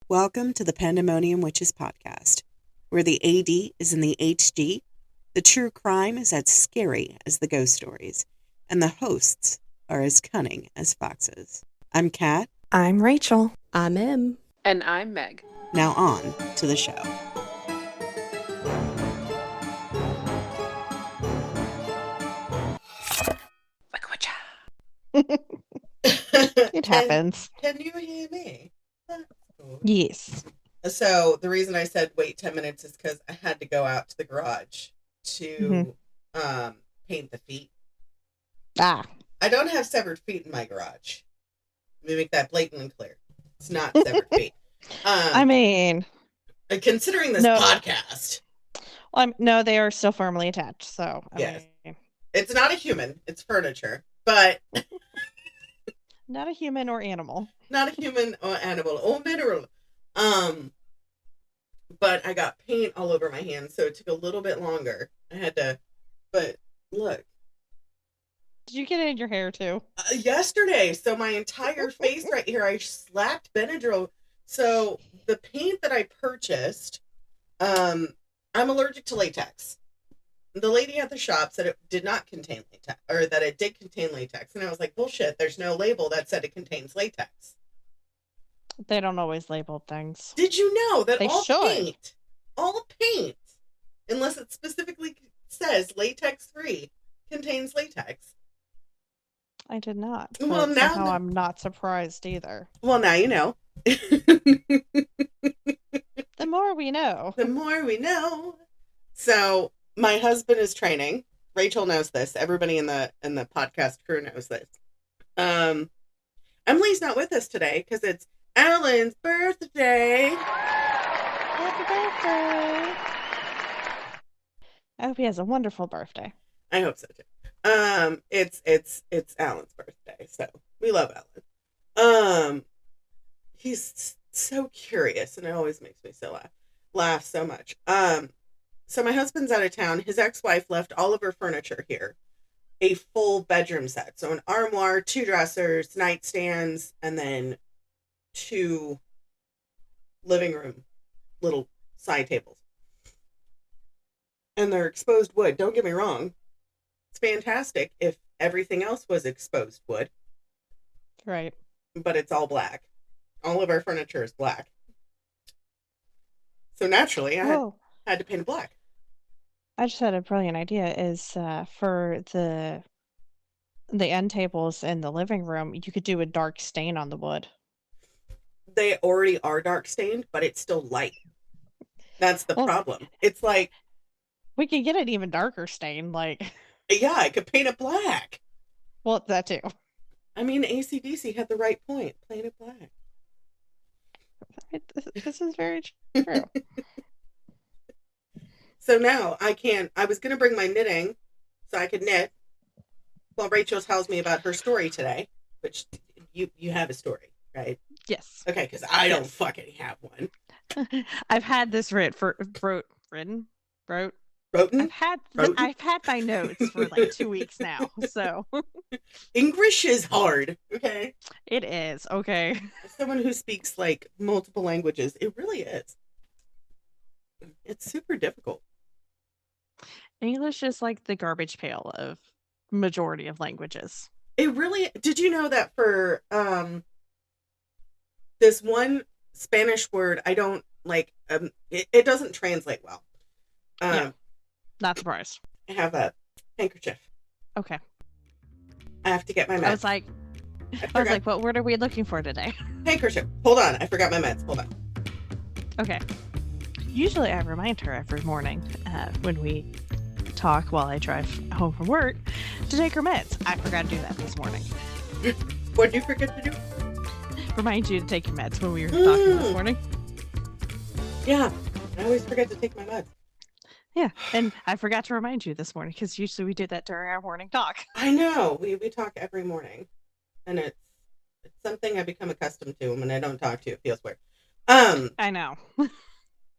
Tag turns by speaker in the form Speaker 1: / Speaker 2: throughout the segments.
Speaker 1: Welcome to the Pandemonium Witches podcast, where the AD is in the HD, the true crime is as scary as the ghost stories, and the hosts are as cunning as foxes. I'm Kat.
Speaker 2: I'm Rachel.
Speaker 3: I'm Em.
Speaker 4: And I'm Meg.
Speaker 1: Now on to the show.
Speaker 2: It happens.
Speaker 5: Can you hear me?
Speaker 2: Yes.
Speaker 5: So the reason I said wait 10 minutes is because I had to go out to the garage to paint the feet.
Speaker 2: I
Speaker 5: don't have severed feet in my garage. Let me make that blatantly clear. It's not severed feet. Considering this podcast.
Speaker 2: No, they are still firmly attached. So
Speaker 5: yes, it's not a human. It's furniture, but
Speaker 2: not a human or animal.
Speaker 5: Not a human or animal or mineral. But I got paint all over my hands, so it took a little bit longer. I had to, but look.
Speaker 2: Did you get it in your hair too?
Speaker 5: Yesterday. So my entire face right here, I slapped Benadryl. So the paint that I purchased, I'm allergic to latex. The lady at the shop said it did not contain latex, or that it did contain latex. And I was like, bullshit, there's no label that said it contains latex.
Speaker 2: They don't always label things.
Speaker 5: Did you know that
Speaker 2: they
Speaker 5: all paint, unless it specifically says latex free, contains latex?
Speaker 2: I did not.
Speaker 5: Well, now
Speaker 2: I'm not surprised either.
Speaker 5: Well, now you know.
Speaker 2: The more we know.
Speaker 5: The more we know. So my husband is training. Rachel knows this. Everybody in the podcast crew knows this. Emily's not with us today because it's Alan's birthday.
Speaker 2: Happy birthday! I hope he has a wonderful birthday.
Speaker 5: I hope so too. It's Alan's birthday, so we love Alan. He's so curious, and it always makes me so laugh so much. So my husband's out of town. His ex-wife left all of her furniture here, a full bedroom set. So an armoire, 2 dressers, nightstands, and then 2 living room little side tables. And they're exposed wood. Don't get me wrong. It's fantastic if everything else was exposed wood.
Speaker 2: Right.
Speaker 5: But it's all black. All of our furniture is black. So naturally, I had to paint it black.
Speaker 2: I just had a brilliant idea. Is for the end tables in the living room, you could do a dark stain on the wood.
Speaker 5: They already are dark stained, but it's still light. That's the problem. It's like
Speaker 2: we could get an even darker stain, like.
Speaker 5: Yeah, I could paint it black.
Speaker 2: Well, that too.
Speaker 5: I mean, AC/DC had the right point. Paint it black.
Speaker 2: This is very true.
Speaker 5: So now I was going to bring my knitting so I could knit while Rachel tells me about her story today, which you have a story, right?
Speaker 2: Yes.
Speaker 5: Okay, because I don't fucking have one.
Speaker 2: I've had this written. I've had my notes for like 2 weeks now, so.
Speaker 5: English is hard, okay?
Speaker 2: It is, okay.
Speaker 5: As someone who speaks like multiple languages, it really is. It's super difficult.
Speaker 2: English is like the garbage pail of majority of languages.
Speaker 5: It really, did you know that for this one Spanish word, I don't like, it doesn't translate well.
Speaker 2: Yeah. Not surprised.
Speaker 5: I have a handkerchief.
Speaker 2: Okay.
Speaker 5: I have to get my meds.
Speaker 2: I was like, what word are we looking for today?
Speaker 5: Handkerchief. Hold on. I forgot my meds. Hold on.
Speaker 2: Okay. Usually I remind her every morning when we talk while I drive home from work to take her meds. I forgot to do that this morning.
Speaker 5: What did you forget to do?
Speaker 2: Remind you to take your meds when we were talking this morning.
Speaker 5: Yeah. I always forget to take my meds.
Speaker 2: Yeah, and I forgot to remind you this morning because usually we do that during our morning talk.
Speaker 5: I know. We talk every morning. And it's something I become accustomed to. When I don't talk to you, it feels weird.
Speaker 2: I know.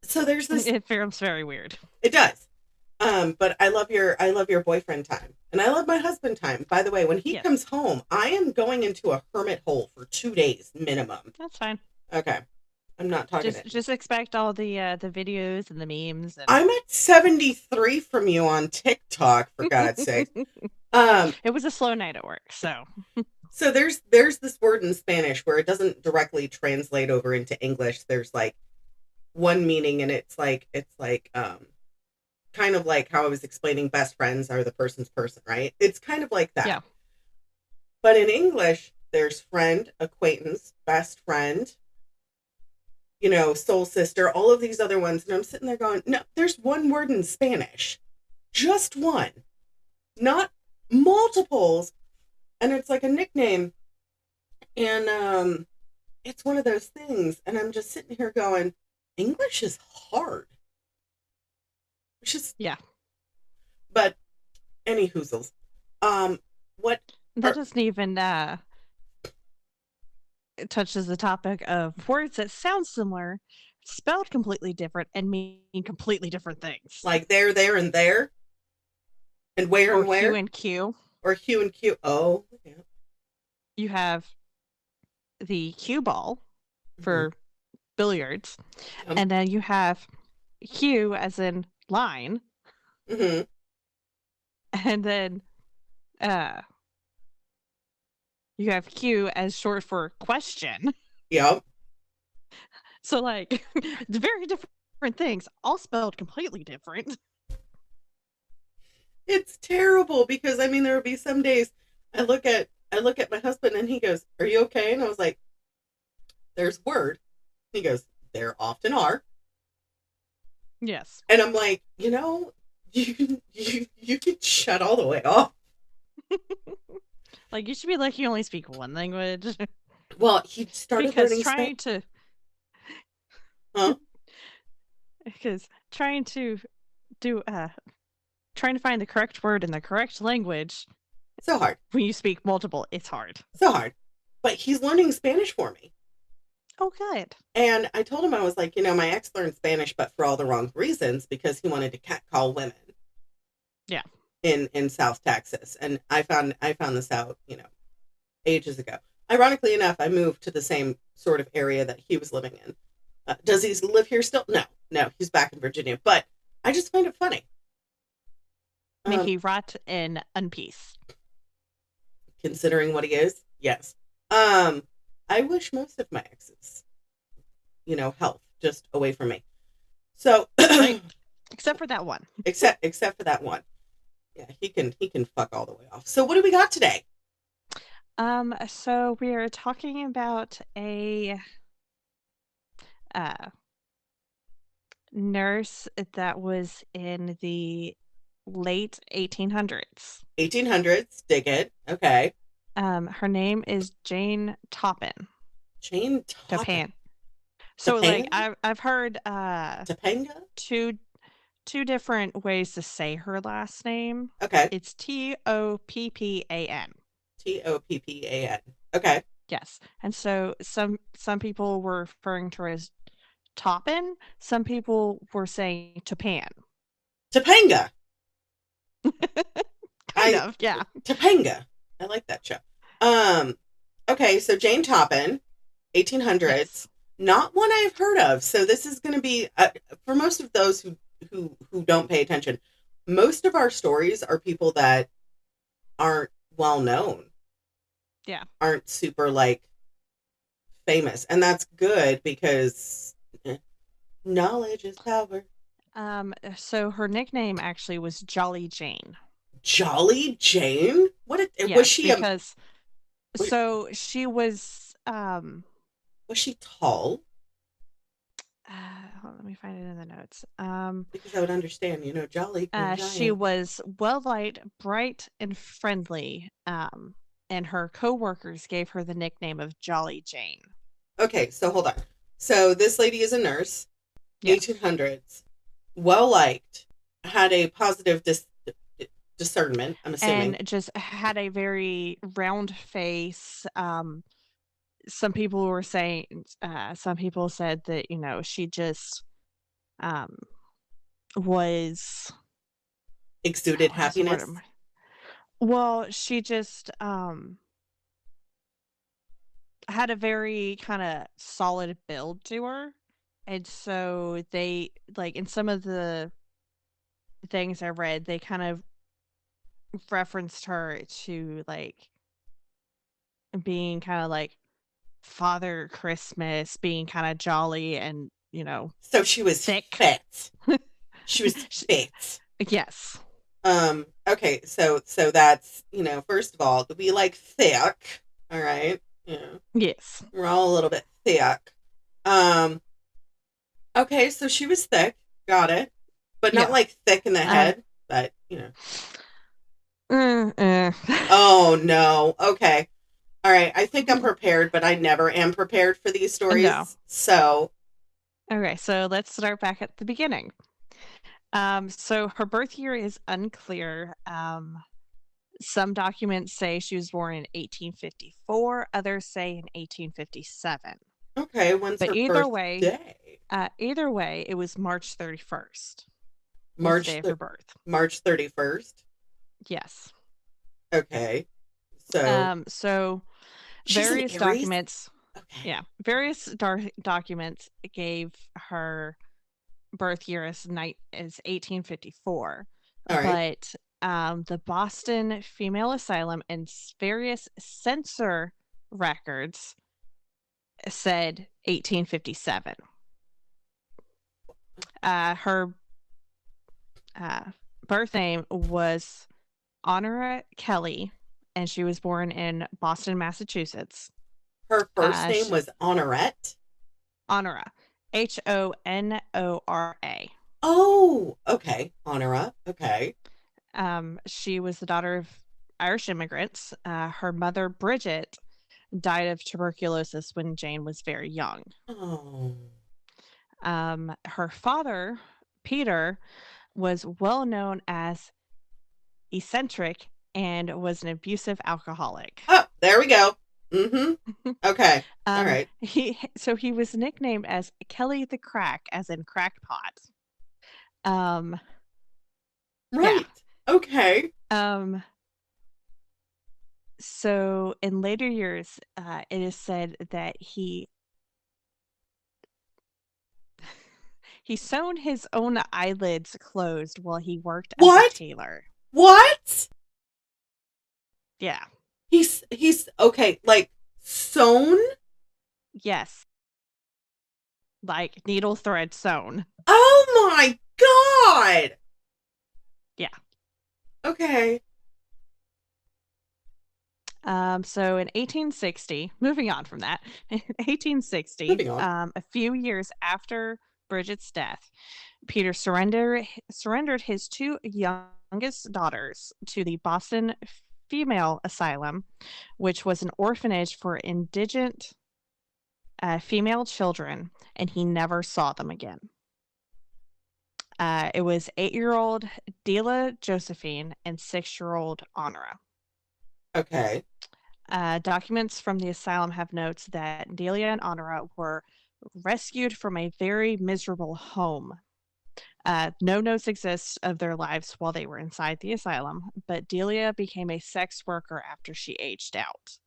Speaker 5: So there's this.
Speaker 2: It feels very weird.
Speaker 5: It does. But I love your boyfriend time. And I love my husband time. By the way, when he comes home, I am going into a hermit hole for 2 days minimum.
Speaker 2: That's fine.
Speaker 5: Okay. I'm not talking
Speaker 2: Just
Speaker 5: it.
Speaker 2: just expect all the videos and the memes and
Speaker 5: I'm at 73 from you on TikTok, for God's sake.
Speaker 2: It was a slow night at work, so
Speaker 5: So there's this word in Spanish where it doesn't directly translate over into English. There's like one meaning, and it's like kind of like how I was explaining best friends are the person's person, right? It's kind of like that.
Speaker 2: yeah.
Speaker 5: But in English, there's friend, acquaintance, best friend, soul sister, all of these other ones. And I'm sitting there going, no, there's one word in Spanish. Just one. Not multiples. And it's like a nickname. And it's one of those things. And I'm just sitting here going, English is hard. It's just
Speaker 2: Yeah.
Speaker 5: But any hoozles. What
Speaker 2: That doesn't even it touches the topic of words that sound similar, spelled completely different, and mean completely different things.
Speaker 5: like there, and there, and where
Speaker 2: Or
Speaker 5: and where,
Speaker 2: hue and cue.
Speaker 5: or hue and cue. Oh, yeah.
Speaker 2: You have the cue ball for billiards, and then you have hue as in line,
Speaker 5: Mm-hmm.
Speaker 2: and then you have Q as short for question.
Speaker 5: Yep.
Speaker 2: So like very different things, all spelled completely different.
Speaker 5: It's terrible because I mean there will be some days I look at my husband and he goes, "Are you okay?" And I was like, "There's word." He goes, "There often are."
Speaker 2: Yes.
Speaker 5: And I'm like, you can shut all the way off.
Speaker 2: Like you should be like you only speak one language.
Speaker 5: Well, he started
Speaker 2: because
Speaker 5: learning
Speaker 2: trying
Speaker 5: Spanish.
Speaker 2: to
Speaker 5: Huh?
Speaker 2: because trying to do trying to find the correct word in the correct language
Speaker 5: So hard.
Speaker 2: when you speak multiple, it's hard.
Speaker 5: So hard. But he's learning Spanish for me.
Speaker 2: Oh, good.
Speaker 5: And I told him, I was like, my ex learned Spanish, but for all the wrong reasons because he wanted to catcall women.
Speaker 2: Yeah.
Speaker 5: In South Texas. And I found this out, ages ago. Ironically enough, I moved to the same sort of area that he was living in. Does he live here still? No, he's back in Virginia. But I just find it funny.
Speaker 2: May he rot in unpeace.
Speaker 5: Considering what he is, yes. I wish most of my exes, health just away from me. So,
Speaker 2: right. Except for that one.
Speaker 5: Except for that one. Yeah, he can fuck all the way off. So, what do we got today?
Speaker 2: So we are talking about a nurse that was in the late 1800s.
Speaker 5: 1800s, dig it. Okay.
Speaker 2: Her name is Jane Toppan.
Speaker 5: Jane
Speaker 2: Toppan. So
Speaker 5: Topanga?
Speaker 2: like I've heard
Speaker 5: Topanga?
Speaker 2: two different ways to say her last name.
Speaker 5: Okay.
Speaker 2: It's Toppan.
Speaker 5: Toppan. Okay.
Speaker 2: Yes. And so some people were referring to her as Toppin. Some people were saying Toppan.
Speaker 5: Topanga.
Speaker 2: kind of, yeah.
Speaker 5: Topanga. I like that show. Okay, so Jane Toppan, 1800s.
Speaker 2: Yes.
Speaker 5: Not one I've heard of. So this is going to be for most of those who don't pay attention. Most of our stories are people that aren't well known.
Speaker 2: Yeah.
Speaker 5: Aren't super like famous, and that's good because knowledge is power.
Speaker 2: So her nickname actually was Jolly Jane.
Speaker 5: Jolly Jane?
Speaker 2: Yes,
Speaker 5: Was she
Speaker 2: because so she was
Speaker 5: was she tall?
Speaker 2: Let me find it in the notes.
Speaker 5: Because I would understand, Jolly.
Speaker 2: She was well-liked, bright, and friendly. And her co-workers gave her the nickname of Jolly Jane.
Speaker 5: Okay, so hold on. So this lady is a nurse,
Speaker 2: yes.
Speaker 5: 1800s, well-liked, had a positive discernment, I'm assuming.
Speaker 2: And just had a very round face. Some people were saying, some people said that, she just was...
Speaker 5: Exuded happiness?
Speaker 2: Well, she just... had a very kind of solid build to her. And so they, like, in some of the things I read, they kind of referenced her to, like, being kind of like Father Christmas, being kind of jolly and,
Speaker 5: So she was
Speaker 2: thick.
Speaker 5: fit. She was fit.
Speaker 2: Yes.
Speaker 5: Okay, so that's, first of all, we like thick, all right?
Speaker 2: Yes.
Speaker 5: We're all a little bit thick. Okay, so she was thick, got it. But not like thick in the head, but, Oh, no. Okay. All right, I think I'm prepared, but I never am prepared for these stories.
Speaker 2: No.
Speaker 5: So.
Speaker 2: Okay, so let's start back at the beginning. So her birth year is unclear. Some documents say she was born in 1854. Others say in 1857.
Speaker 5: Okay, when's her birthday?
Speaker 2: Either way, it was March 31st.
Speaker 5: March
Speaker 2: day of her birth.
Speaker 5: March 31st?
Speaker 2: Yes.
Speaker 5: Okay.
Speaker 2: So various documents.
Speaker 5: Okay.
Speaker 2: Yeah, various documents gave her birth year as 1854.
Speaker 5: All right.
Speaker 2: But the Boston Female Asylum and various censor records said 1857. Her birth name was Honora Kelley, and she was born in Boston, Massachusetts.
Speaker 5: Her first name was Honorette?
Speaker 2: Honora. Honora.
Speaker 5: Oh, okay. Honora. Okay.
Speaker 2: She was the daughter of Irish immigrants. Her mother, Bridget, died of tuberculosis when Jane was very young.
Speaker 5: Oh.
Speaker 2: Her father, Peter, was well known as eccentric and was an abusive alcoholic.
Speaker 5: Oh, there we go. Mm-hmm. Okay. All right.
Speaker 2: He was nicknamed as Kelly the Crack, as in crackpot.
Speaker 5: Right.
Speaker 2: Yeah.
Speaker 5: Okay.
Speaker 2: So in later years, it is said that he sewn his own eyelids closed while he worked as a tailor.
Speaker 5: What?
Speaker 2: Yeah.
Speaker 5: He's okay, like sewn?
Speaker 2: Yes. Like needle thread sewn.
Speaker 5: Oh my God.
Speaker 2: Yeah.
Speaker 5: Okay.
Speaker 2: So in 1860, moving on from that, in 1860, a few years after Bridget's death, Peter surrendered his two youngest daughters to the Boston Female Asylum, which was an orphanage for indigent female children, and he never saw them again. It was 8-year-old Delia Josephine and 6-year-old Honora.
Speaker 5: Okay.
Speaker 2: Documents from the asylum have notes that Delia and Honora were rescued from a very miserable home. No notes exist of their lives while they were inside the asylum, but Delia became a sex worker after she aged out.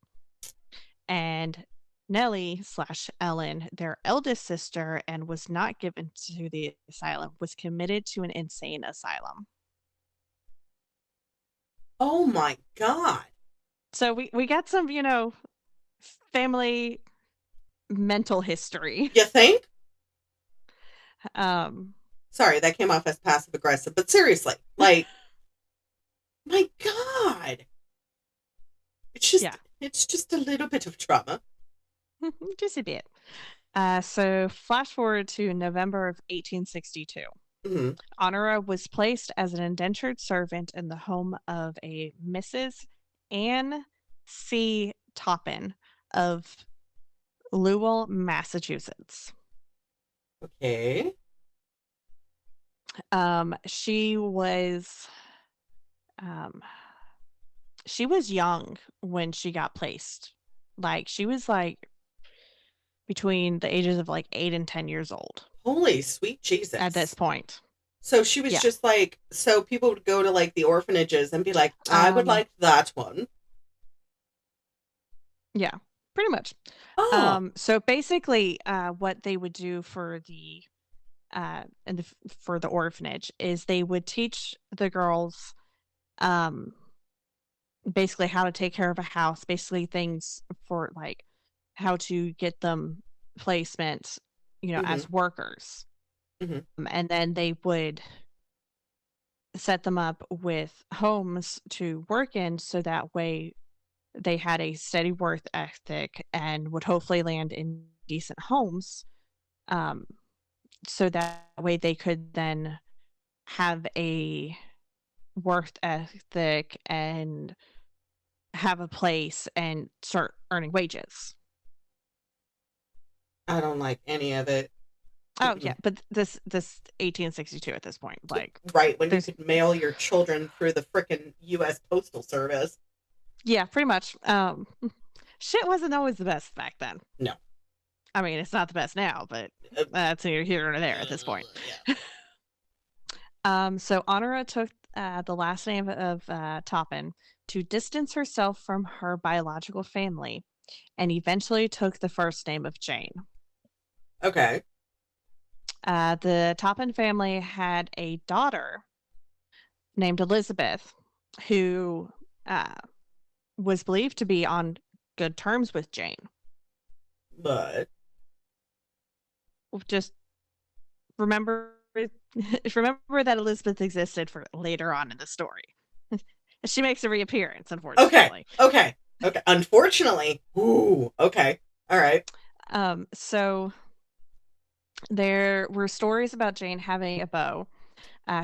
Speaker 2: And Nellie / Ellen, their eldest sister, and was not given to the asylum, was committed to an insane asylum.
Speaker 5: Oh my God.
Speaker 2: So we got some, family mental history.
Speaker 5: You think?
Speaker 2: Sorry,
Speaker 5: that came off as passive aggressive, but seriously, like, my God. It's just a little bit of trauma.
Speaker 2: Just a bit. So flash forward to November of 1862.
Speaker 5: Mm-hmm.
Speaker 2: Honora was placed as an indentured servant in the home of a Mrs. Anne C. Toppan of Lowell, Massachusetts.
Speaker 5: Okay.
Speaker 2: She was young when she got placed. Like, she was like between the ages of like 8 and 10 years old.
Speaker 5: Holy sweet Jesus.
Speaker 2: At this point.
Speaker 5: So she was just like, so people would go to like the orphanages and be like, I would like that one.
Speaker 2: Yeah. Pretty much.
Speaker 5: Oh.
Speaker 2: So basically, what they would do for the for the orphanage is they would teach the girls um basically how to take care of a house, basically things for like how to get them placement,
Speaker 5: Mm-hmm.
Speaker 2: as workers.
Speaker 5: Mm-hmm.
Speaker 2: And then they would set them up with homes to work in so that way they had a steady work ethic and would hopefully land in decent homes. Um, so that way they could then have a work ethic and have a place and start earning wages.
Speaker 5: I don't like any of it.
Speaker 2: Oh yeah,
Speaker 5: Mm-mm.
Speaker 2: but this 1862 at this point, like
Speaker 5: Right, when you
Speaker 2: there's
Speaker 5: could mail your children through the frickin' U.S. Postal Service.
Speaker 2: yeah, pretty much. Shit wasn't always the best back then.
Speaker 5: No.
Speaker 2: I mean, it's not the best now, but that's neither here nor there at this point.
Speaker 5: Yeah.
Speaker 2: So Honora took the last name of Toppin to distance herself from her biological family, and eventually took the first name of Jane.
Speaker 5: Okay.
Speaker 2: The Toppin family had a daughter named Elizabeth, who was believed to be on good terms with Jane.
Speaker 5: But
Speaker 2: Just remember remember that Elizabeth existed for later on in the story. She makes a reappearance, unfortunately.
Speaker 5: Okay. Unfortunately. Ooh. Okay. All right.
Speaker 2: So there were stories about Jane having a beau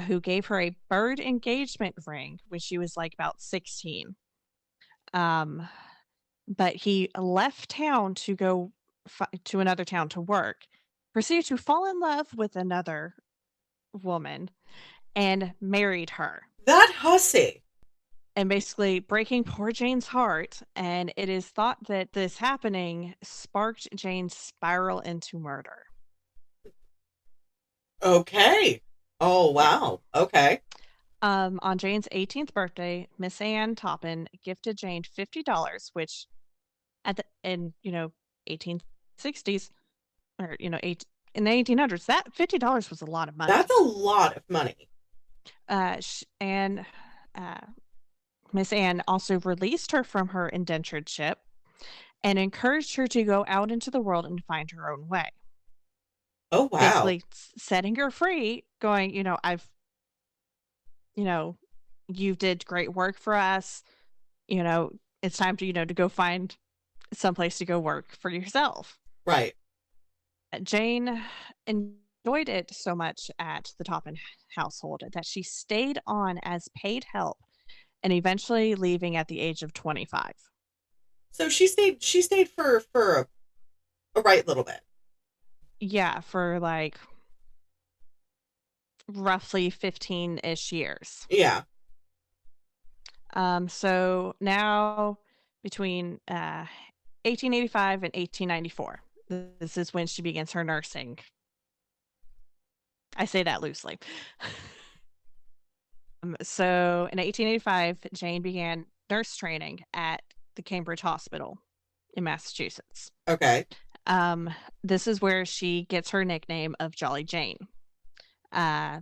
Speaker 2: who gave her a bird engagement ring when she was like about 16. But he left town to go to another town to work, proceeded to fall in love with another woman, and married her.
Speaker 5: That hussy.
Speaker 2: And basically breaking poor Jane's heart. And it is thought that this happening sparked Jane's spiral into murder.
Speaker 5: Okay. Oh
Speaker 2: Yeah.
Speaker 5: wow. Okay.
Speaker 2: On Jane's 18th birthday, Miss Ann Toppin gifted Jane $50, which in 1860s or in the 1800s, that $50 was a lot of money.
Speaker 5: That's a lot of money.
Speaker 2: And Miss Anne also released her from her indentureship and encouraged her to go out into the world and find her own way.
Speaker 5: Oh wow.
Speaker 2: Basically setting her free, going, you did great work for us. It's time to, to go find someplace to go work for yourself.
Speaker 5: Right.
Speaker 2: Jane enjoyed it so much at the Toppin household that she stayed on as paid help and eventually leaving at the age of 25.
Speaker 5: So she stayed for a right little bit.
Speaker 2: Yeah, for like roughly 15-ish years.
Speaker 5: Yeah.
Speaker 2: So now between 1885 and 1894, this is when she begins her nursing. I say that loosely. So in 1885, Jane began nurse training at the Cambridge Hospital in Massachusetts.
Speaker 5: Okay.
Speaker 2: This is where she gets her nickname of Jolly Jane.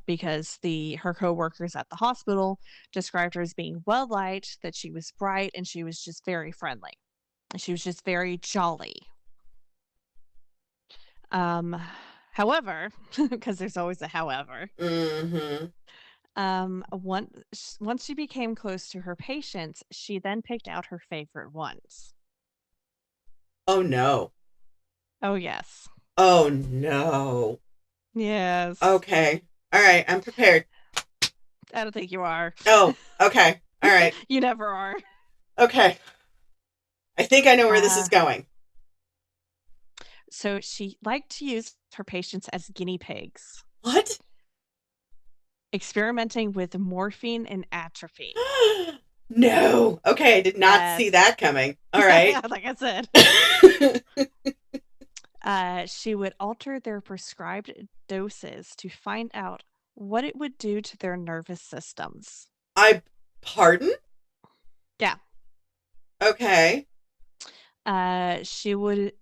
Speaker 2: Because her co-workers at the hospital described her as being well-liked, that she was bright, and she was just very friendly. She was just very jolly. However, because there's always a however.
Speaker 5: Mm-hmm.
Speaker 2: Once she became close to her patients, she then picked out her favorite ones.
Speaker 5: Oh no.
Speaker 2: Oh yes.
Speaker 5: Oh no.
Speaker 2: Yes.
Speaker 5: Okay. All right. I'm prepared.
Speaker 2: I don't think you are.
Speaker 5: Oh, okay. All right.
Speaker 2: You never are.
Speaker 5: Okay. I think I know where this is going.
Speaker 2: So she liked to use her patients as guinea pigs.
Speaker 5: What?
Speaker 2: Experimenting with morphine and atropine.
Speaker 5: No. Okay, I did not see that coming. All right.
Speaker 2: Like I said. She would alter their prescribed doses to find out what it would do to their nervous systems.
Speaker 5: Pardon?
Speaker 2: Yeah.
Speaker 5: Okay.
Speaker 2: She would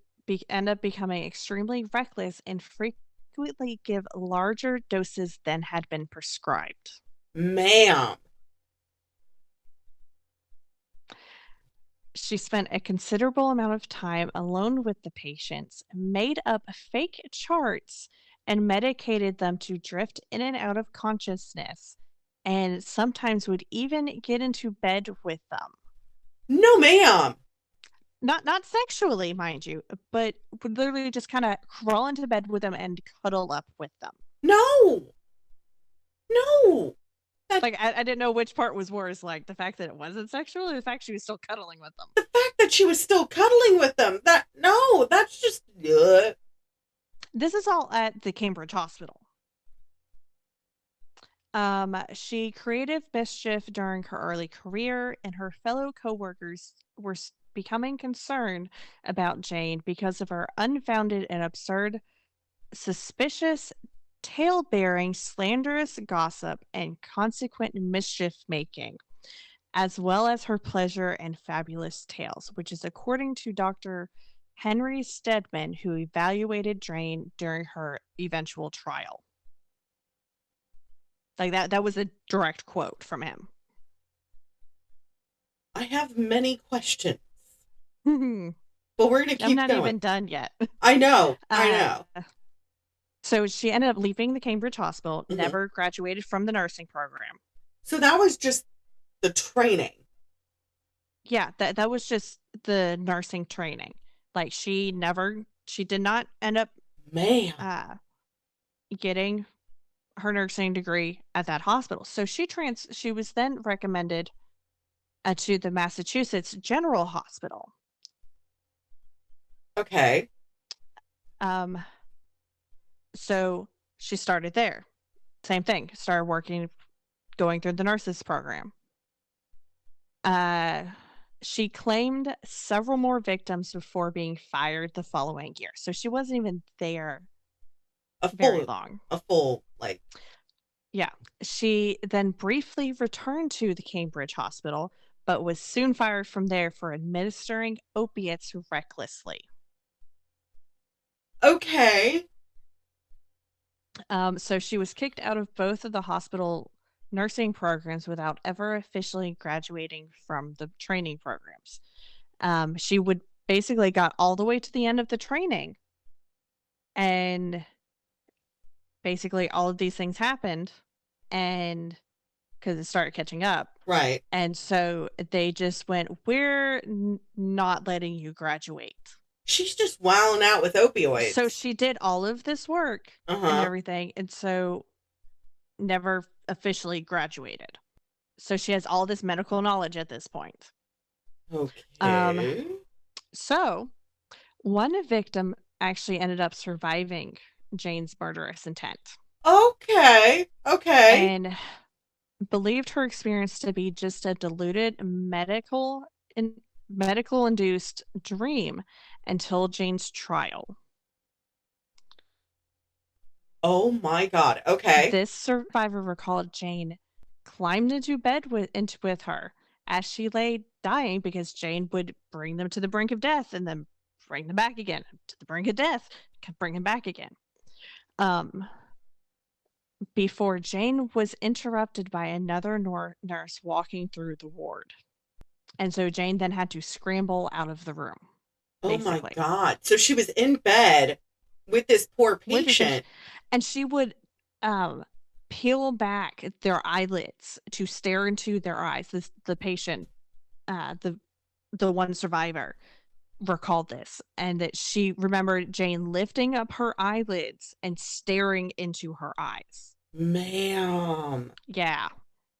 Speaker 2: end up becoming extremely reckless and frequently give larger doses than had been prescribed.
Speaker 5: Ma'am.
Speaker 2: She spent a considerable amount of time alone with the patients, made up fake charts, and medicated them to drift in and out of consciousness, and sometimes would even get into bed with them.
Speaker 5: No, ma'am.
Speaker 2: Not sexually, mind you, but would literally just kind of crawl into bed with them and cuddle up with them.
Speaker 5: No. No.
Speaker 2: Like, I didn't know which part was worse, like the fact that it wasn't sexual or the fact she was still cuddling with them.
Speaker 5: The fact that she was still cuddling with them. That's just...
Speaker 2: This is all at the Cambridge Hospital. She created mischief during her early career, and her fellow coworkers were becoming concerned about Jane because of her unfounded and absurd, suspicious, tale-bearing, slanderous gossip, and consequent mischief-making, as well as her pleasure and fabulous tales, which is according to Dr. Henry Stedman, who evaluated Jane during her eventual trial. Like that was a direct quote from him.
Speaker 5: I have many questions.
Speaker 2: But
Speaker 5: we're going to keep going.
Speaker 2: I'm not even done yet.
Speaker 5: I know.
Speaker 2: So she ended up leaving the Cambridge Hospital, never graduated from the nursing program.
Speaker 5: So that was just the training.
Speaker 2: Yeah, that was just the nursing training. Like she did not end up getting her nursing degree at that hospital. So she was then recommended to the Massachusetts General Hospital.
Speaker 5: Okay.
Speaker 2: So she started there. Same thing. Started working, going through the nurses program. She claimed several more victims before being fired the following year. So she wasn't even there very long. Yeah. She then briefly returned to the Cambridge Hospital, but was soon fired from there for administering opiates recklessly.
Speaker 5: Okay.
Speaker 2: So she was kicked out of both of the hospital nursing programs without ever officially graduating from the training programs. She would basically got all the way to the end of the training, and basically all of these things happened, and because it started catching up.
Speaker 5: Right.
Speaker 2: And so they just went, we're not letting you graduate.
Speaker 5: She's just wilding out with opioids.
Speaker 2: So she did all of this work and everything, and so never officially graduated. So she has all this medical knowledge at this point.
Speaker 5: Okay.
Speaker 2: So one victim actually ended up surviving Jane's murderous intent.
Speaker 5: Okay.
Speaker 2: And believed her experience to be just a deluded medical-induced dream until Jane's trial.
Speaker 5: Oh my God. Okay.
Speaker 2: This survivor recalled Jane climbed into bed with her as she lay dying, because Jane would bring them to the brink of death and then bring them back again to the brink of death, bring them back again. Before Jane was interrupted by another nurse walking through the ward. And so Jane then had to scramble out of the room. Basically.
Speaker 5: Oh my God. So she was in bed with this poor patient.
Speaker 2: And she would peel back their eyelids to stare into their eyes. The patient, the one survivor, recalled this, and that she remembered Jane lifting up her eyelids and staring into her eyes.
Speaker 5: Ma'am.
Speaker 2: Yeah.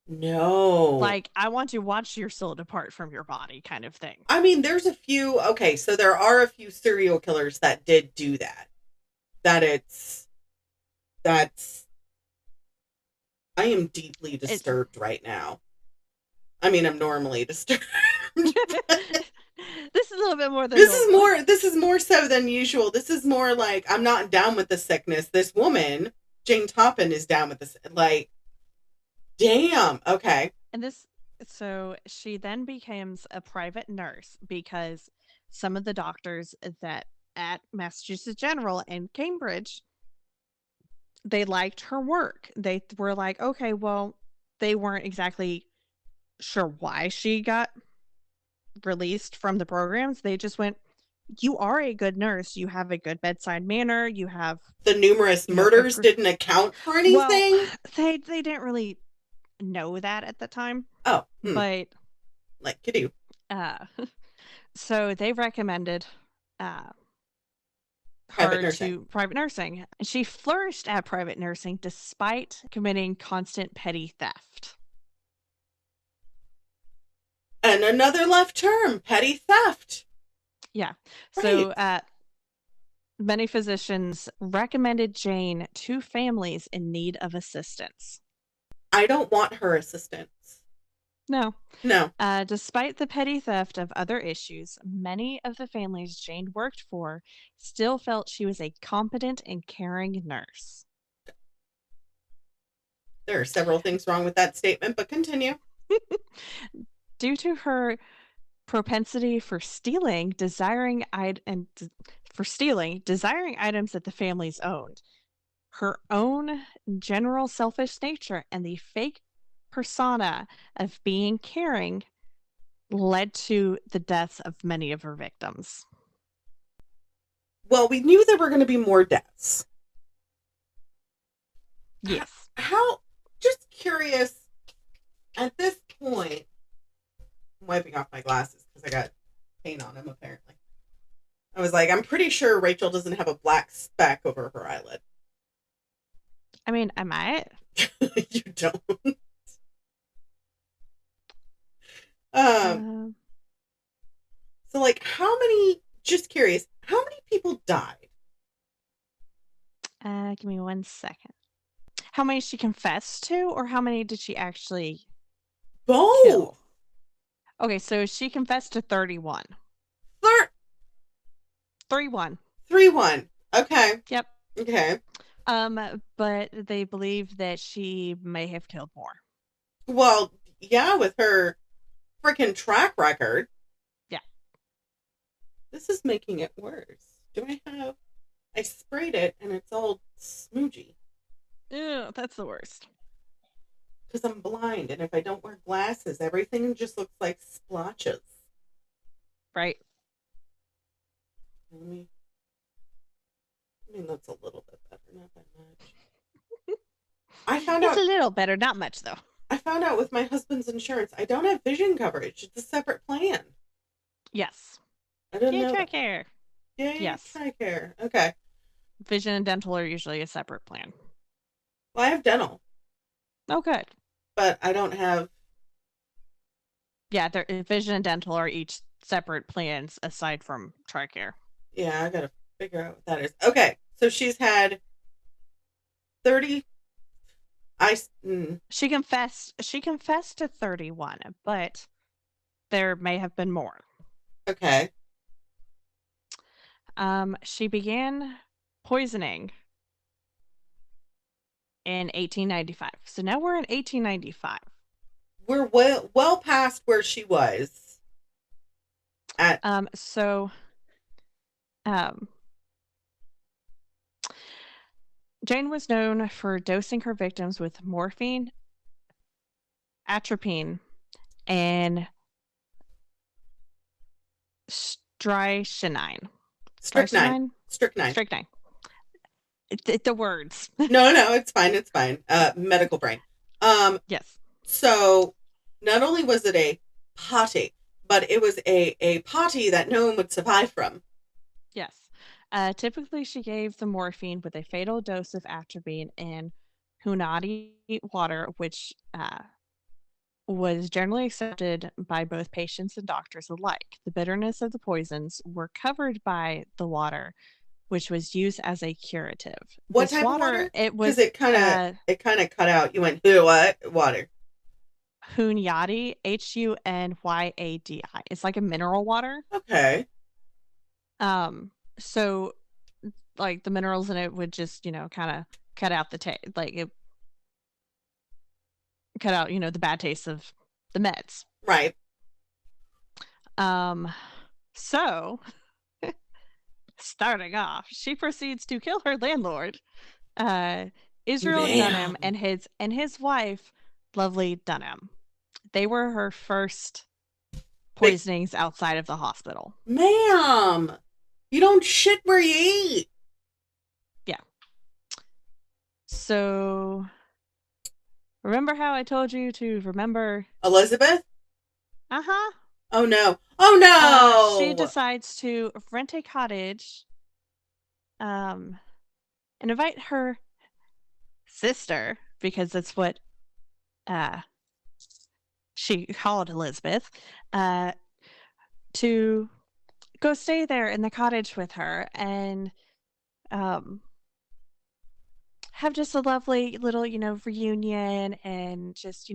Speaker 5: No.
Speaker 2: Like, I want to watch your soul depart from your body kind of thing.
Speaker 5: I mean, there's a few, so there are a few serial killers that did do that. I am deeply disturbed right now. I mean, I'm normally disturbed.
Speaker 2: This is a little bit more than
Speaker 5: This is more so than usual. This is more like, I'm not down with the sickness. This woman, Jane Toppan, is down with this. Like, damn. Okay.
Speaker 2: And so she then becomes a private nurse because some of the doctors that at Massachusetts General and Cambridge, they liked her work. They were like, okay, well, they weren't exactly sure why she got released from the programs. They just went, you are a good nurse. You have a good bedside manner. You have
Speaker 5: The numerous murders didn't account for anything?
Speaker 2: Well, they didn't really know that at the time.
Speaker 5: Oh.
Speaker 2: But
Speaker 5: like you do.
Speaker 2: So they recommended her to private nursing. She flourished at private nursing despite committing constant petty theft.
Speaker 5: And another left term, petty theft.
Speaker 2: Yeah.
Speaker 5: Right.
Speaker 2: So many physicians recommended Jane to families in need of assistance.
Speaker 5: I don't want her assistance.
Speaker 2: No.
Speaker 5: No.
Speaker 2: Despite the petty theft of other issues, many of the families Jane worked for still felt she was a competent and caring nurse.
Speaker 5: There are several things wrong with that statement, but continue.
Speaker 2: Due to her propensity for desiring items that the families owned, her own general selfish nature, and the fake persona of being caring led to the deaths of many of her victims.
Speaker 5: Well, we knew there were going to be more deaths.
Speaker 2: Yes.
Speaker 5: Just curious, at this point, I'm wiping off my glasses because I got paint on them, apparently. I was like, I'm pretty sure Rachel doesn't have a black speck over her eyelid.
Speaker 2: I mean, I might.
Speaker 5: You don't. So, like, just curious, how many people died?
Speaker 2: Give me 1 second. How many she confessed to, or how many did she actually
Speaker 5: Both.
Speaker 2: kill? Okay, so she confessed to 31. 31.
Speaker 5: 31. Okay.
Speaker 2: Yep.
Speaker 5: Okay.
Speaker 2: But they believe that she may have killed more.
Speaker 5: Well, yeah, with her freaking track record.
Speaker 2: Yeah.
Speaker 5: This is making it worse. I sprayed it and it's all smoochy.
Speaker 2: Ew, that's the worst.
Speaker 5: Because I'm blind, and if I don't wear glasses, everything just looks like splotches.
Speaker 2: Right.
Speaker 5: I mean, that's a little bit better, not that much.
Speaker 2: It's a little better, not much, though.
Speaker 5: I found out with my husband's insurance, I don't have vision coverage. It's a separate plan.
Speaker 2: Yes.
Speaker 5: I didn't know.
Speaker 2: TRICARE.
Speaker 5: Yeah,
Speaker 2: yes.
Speaker 5: TRICARE. Okay.
Speaker 2: Vision and dental are usually a separate plan.
Speaker 5: Well, I have dental.
Speaker 2: Oh, good.
Speaker 5: But I don't have...
Speaker 2: Yeah, vision and dental are each separate plans aside from TRICARE.
Speaker 5: Yeah, I gotta figure out what that is. Okay, so she's had 30...
Speaker 2: She confessed to 31, but there may have been more.
Speaker 5: Okay.
Speaker 2: She began poisoning in 1895. So now we're in 1895.
Speaker 5: We're well past where she was at.
Speaker 2: Jane was known for dosing her victims with morphine, atropine, and strychnine.
Speaker 5: Strychnine.
Speaker 2: The words.
Speaker 5: No, it's fine. Medical brain.
Speaker 2: Yes.
Speaker 5: So not only was it a potty, but it was a potty that no one would survive from.
Speaker 2: Yes. Typically, she gave the morphine with a fatal dose of atropine in Hunadi water, which was generally accepted by both patients and doctors alike. The bitterness of the poisons were covered by the water, which was used as a curative.
Speaker 5: What type of water?
Speaker 2: It was
Speaker 5: because it kind of cut out. You went, who? What water?
Speaker 2: Hunyadi, Hunyadi. It's like a mineral water.
Speaker 5: Okay.
Speaker 2: So, like the minerals in it would just, kind of cut out the taste, cut out, the bad taste of the meds.
Speaker 5: Right.
Speaker 2: So, starting off, she proceeds to kill her landlord, Israel Dunham,
Speaker 5: Ma'am.
Speaker 2: and his wife, Lovely Dunham. They were her first poisonings outside of the hospital.
Speaker 5: Ma'am, you don't shit where you eat.
Speaker 2: Yeah. So, remember how I told you to remember
Speaker 5: Elizabeth?
Speaker 2: Uh-huh.
Speaker 5: Oh no. Oh no!
Speaker 2: She decides to rent a cottage, and invite her sister, because that's what she called Elizabeth, to go stay there in the cottage with her and have just a lovely little, reunion and just,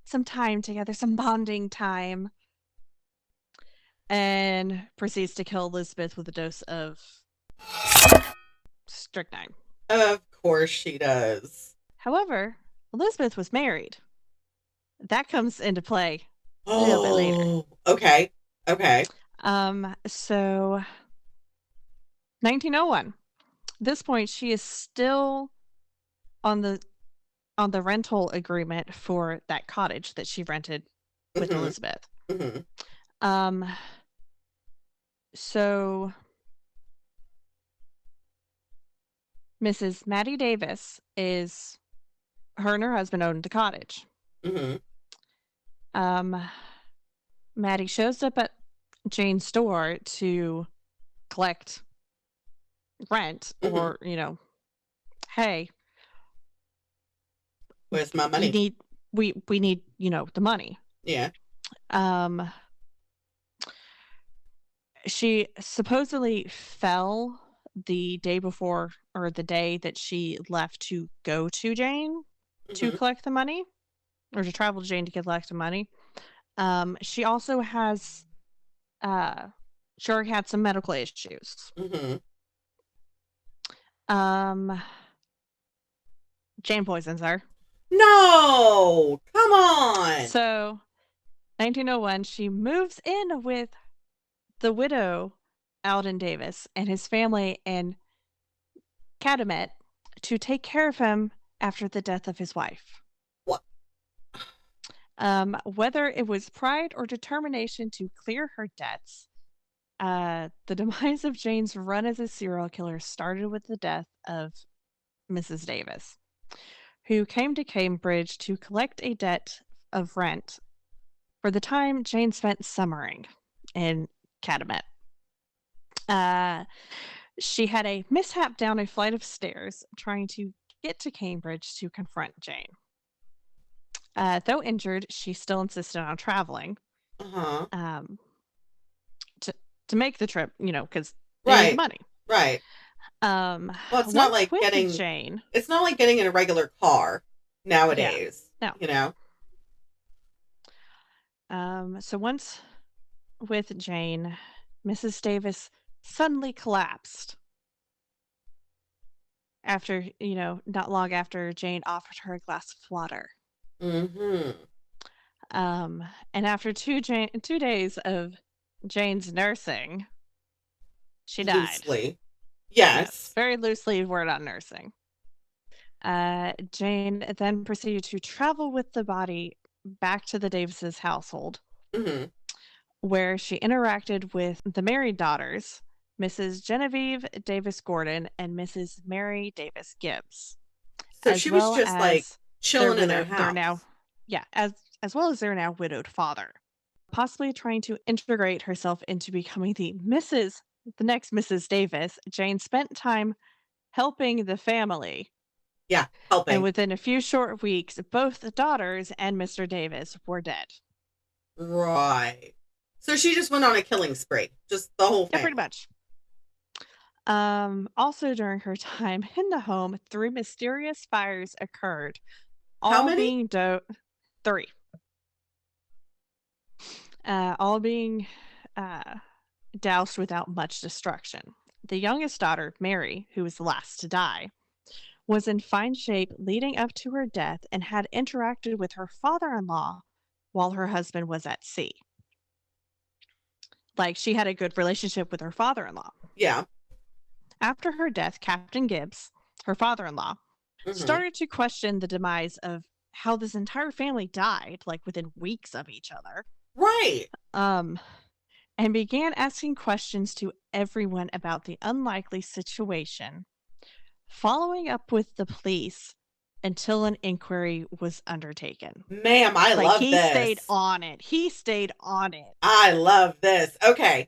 Speaker 2: some time together, some bonding time. And proceeds to kill Elizabeth with a dose of strychnine.
Speaker 5: Of course she does.
Speaker 2: However, Elizabeth was married. That comes into play a little bit later.
Speaker 5: Okay.
Speaker 2: So 1901. At this point, she is still on the rental agreement for that cottage that she rented with Elizabeth. So Mrs. Maddie Davis is her and her husband owned the cottage. Maddie shows up at Jane's door to collect rent, or hey,
Speaker 5: where's my money?
Speaker 2: We need the money.
Speaker 5: Yeah.
Speaker 2: She supposedly fell the day before, or the day that she left to go to Jane to collect the money, or to travel to Jane to collect the money. She also has she already had some medical issues. Jane poisons her.
Speaker 5: No! Come on!
Speaker 2: So 1901, she moves in with the widow, Alden Davis, and his family in Calumet to take care of him after the death of his wife.
Speaker 5: What?
Speaker 2: Whether it was pride or determination to clear her debts, the demise of Jane's run as a serial killer started with the death of Mrs. Davis, who came to Cambridge to collect a debt of rent for the time Jane spent summering in Calumet. She had a mishap down a flight of stairs trying to get to Cambridge to confront Jane. Though injured, she still insisted on traveling to make the trip, because they need the money.
Speaker 5: Right. Well, it's not like getting Jane. It's not like getting in a regular car nowadays.
Speaker 2: Yeah.
Speaker 5: No.
Speaker 2: So once with Jane, Mrs. Davis suddenly collapsed after, not long after Jane offered her a glass of water. And after 2 days of Jane's nursing, she died.
Speaker 5: Loosely. Yes.
Speaker 2: Very loosely word on nursing. Jane then proceeded to travel with the body back to the Davises' household, where she interacted with the married daughters, Mrs. Genevieve Davis Gordon and Mrs. Mary Davis Gibbs.
Speaker 5: So she was just like chilling in their house.
Speaker 2: As well as their now widowed father, possibly trying to integrate herself into becoming the next Mrs. Davis. Jane spent time helping the family.
Speaker 5: Yeah, helping.
Speaker 2: And within a few short weeks, both the daughters and Mr. Davis were dead.
Speaker 5: Right. So she just went on a killing spree. Just the whole family.
Speaker 2: Yeah, pretty much. Also during her time in the home, 3 mysterious fires occurred.
Speaker 5: How many?
Speaker 2: Being 3. All being doused without much destruction. The youngest daughter, Mary, who was the last to die, was in fine shape leading up to her death and had interacted with her father-in-law while her husband was at sea. Like, she had a good relationship with her father-in-law.
Speaker 5: Yeah.
Speaker 2: After her death, Captain Gibbs, her father-in-law, started to question the demise of how this entire family died, like within weeks of each other.
Speaker 5: Right.
Speaker 2: And began asking questions to everyone about the unlikely situation, following up with the police until an inquiry was undertaken.
Speaker 5: Ma'am, I love
Speaker 2: He
Speaker 5: this.
Speaker 2: stayed on it. He stayed on it.
Speaker 5: I love this. Okay.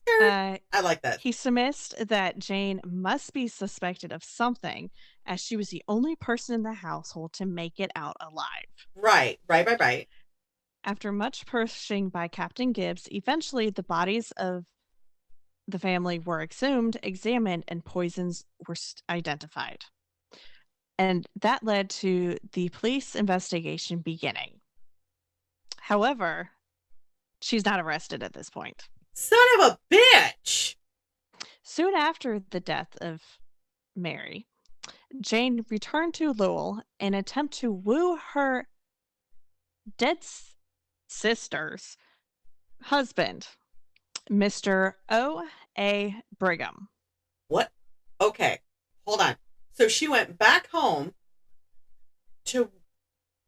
Speaker 2: I
Speaker 5: like that.
Speaker 2: He submits that Jane must be suspected of something, as she was the only person in the household to make it out alive.
Speaker 5: Right.
Speaker 2: After much pushing by Captain Gibbs, eventually the bodies of the family were exhumed, examined, and poisons were identified. And that led to the police investigation beginning. However, she's not arrested at this point.
Speaker 5: Son of a bitch!
Speaker 2: Soon after the death of Mary, Jane returned to Lowell in an attempt to woo her dead sister's husband, Mr. O.A. Brigham.
Speaker 5: What? Okay, hold on. So she went back home to...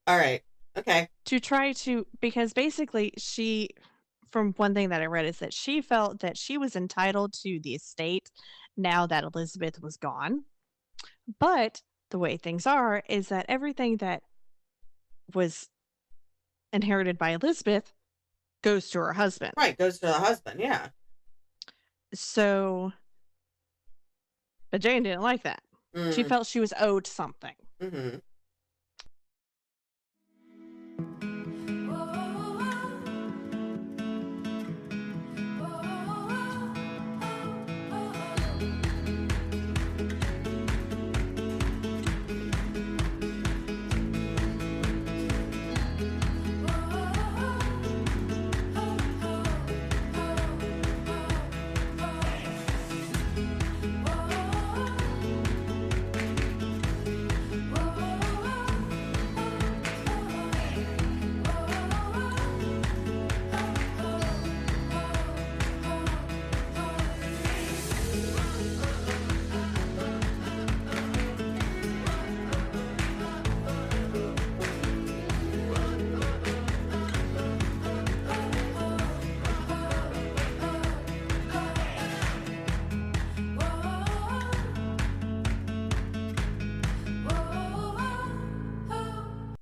Speaker 5: All right, okay.
Speaker 2: To try to... Because basically she... From one thing that I read is that she felt that she was entitled to the estate now that Elizabeth was gone. But the way things are is that everything that was inherited by Elizabeth goes to her husband.
Speaker 5: Right, goes to the husband, yeah.
Speaker 2: So, but Jane didn't like that. She felt she was owed something.
Speaker 5: Mm-hmm.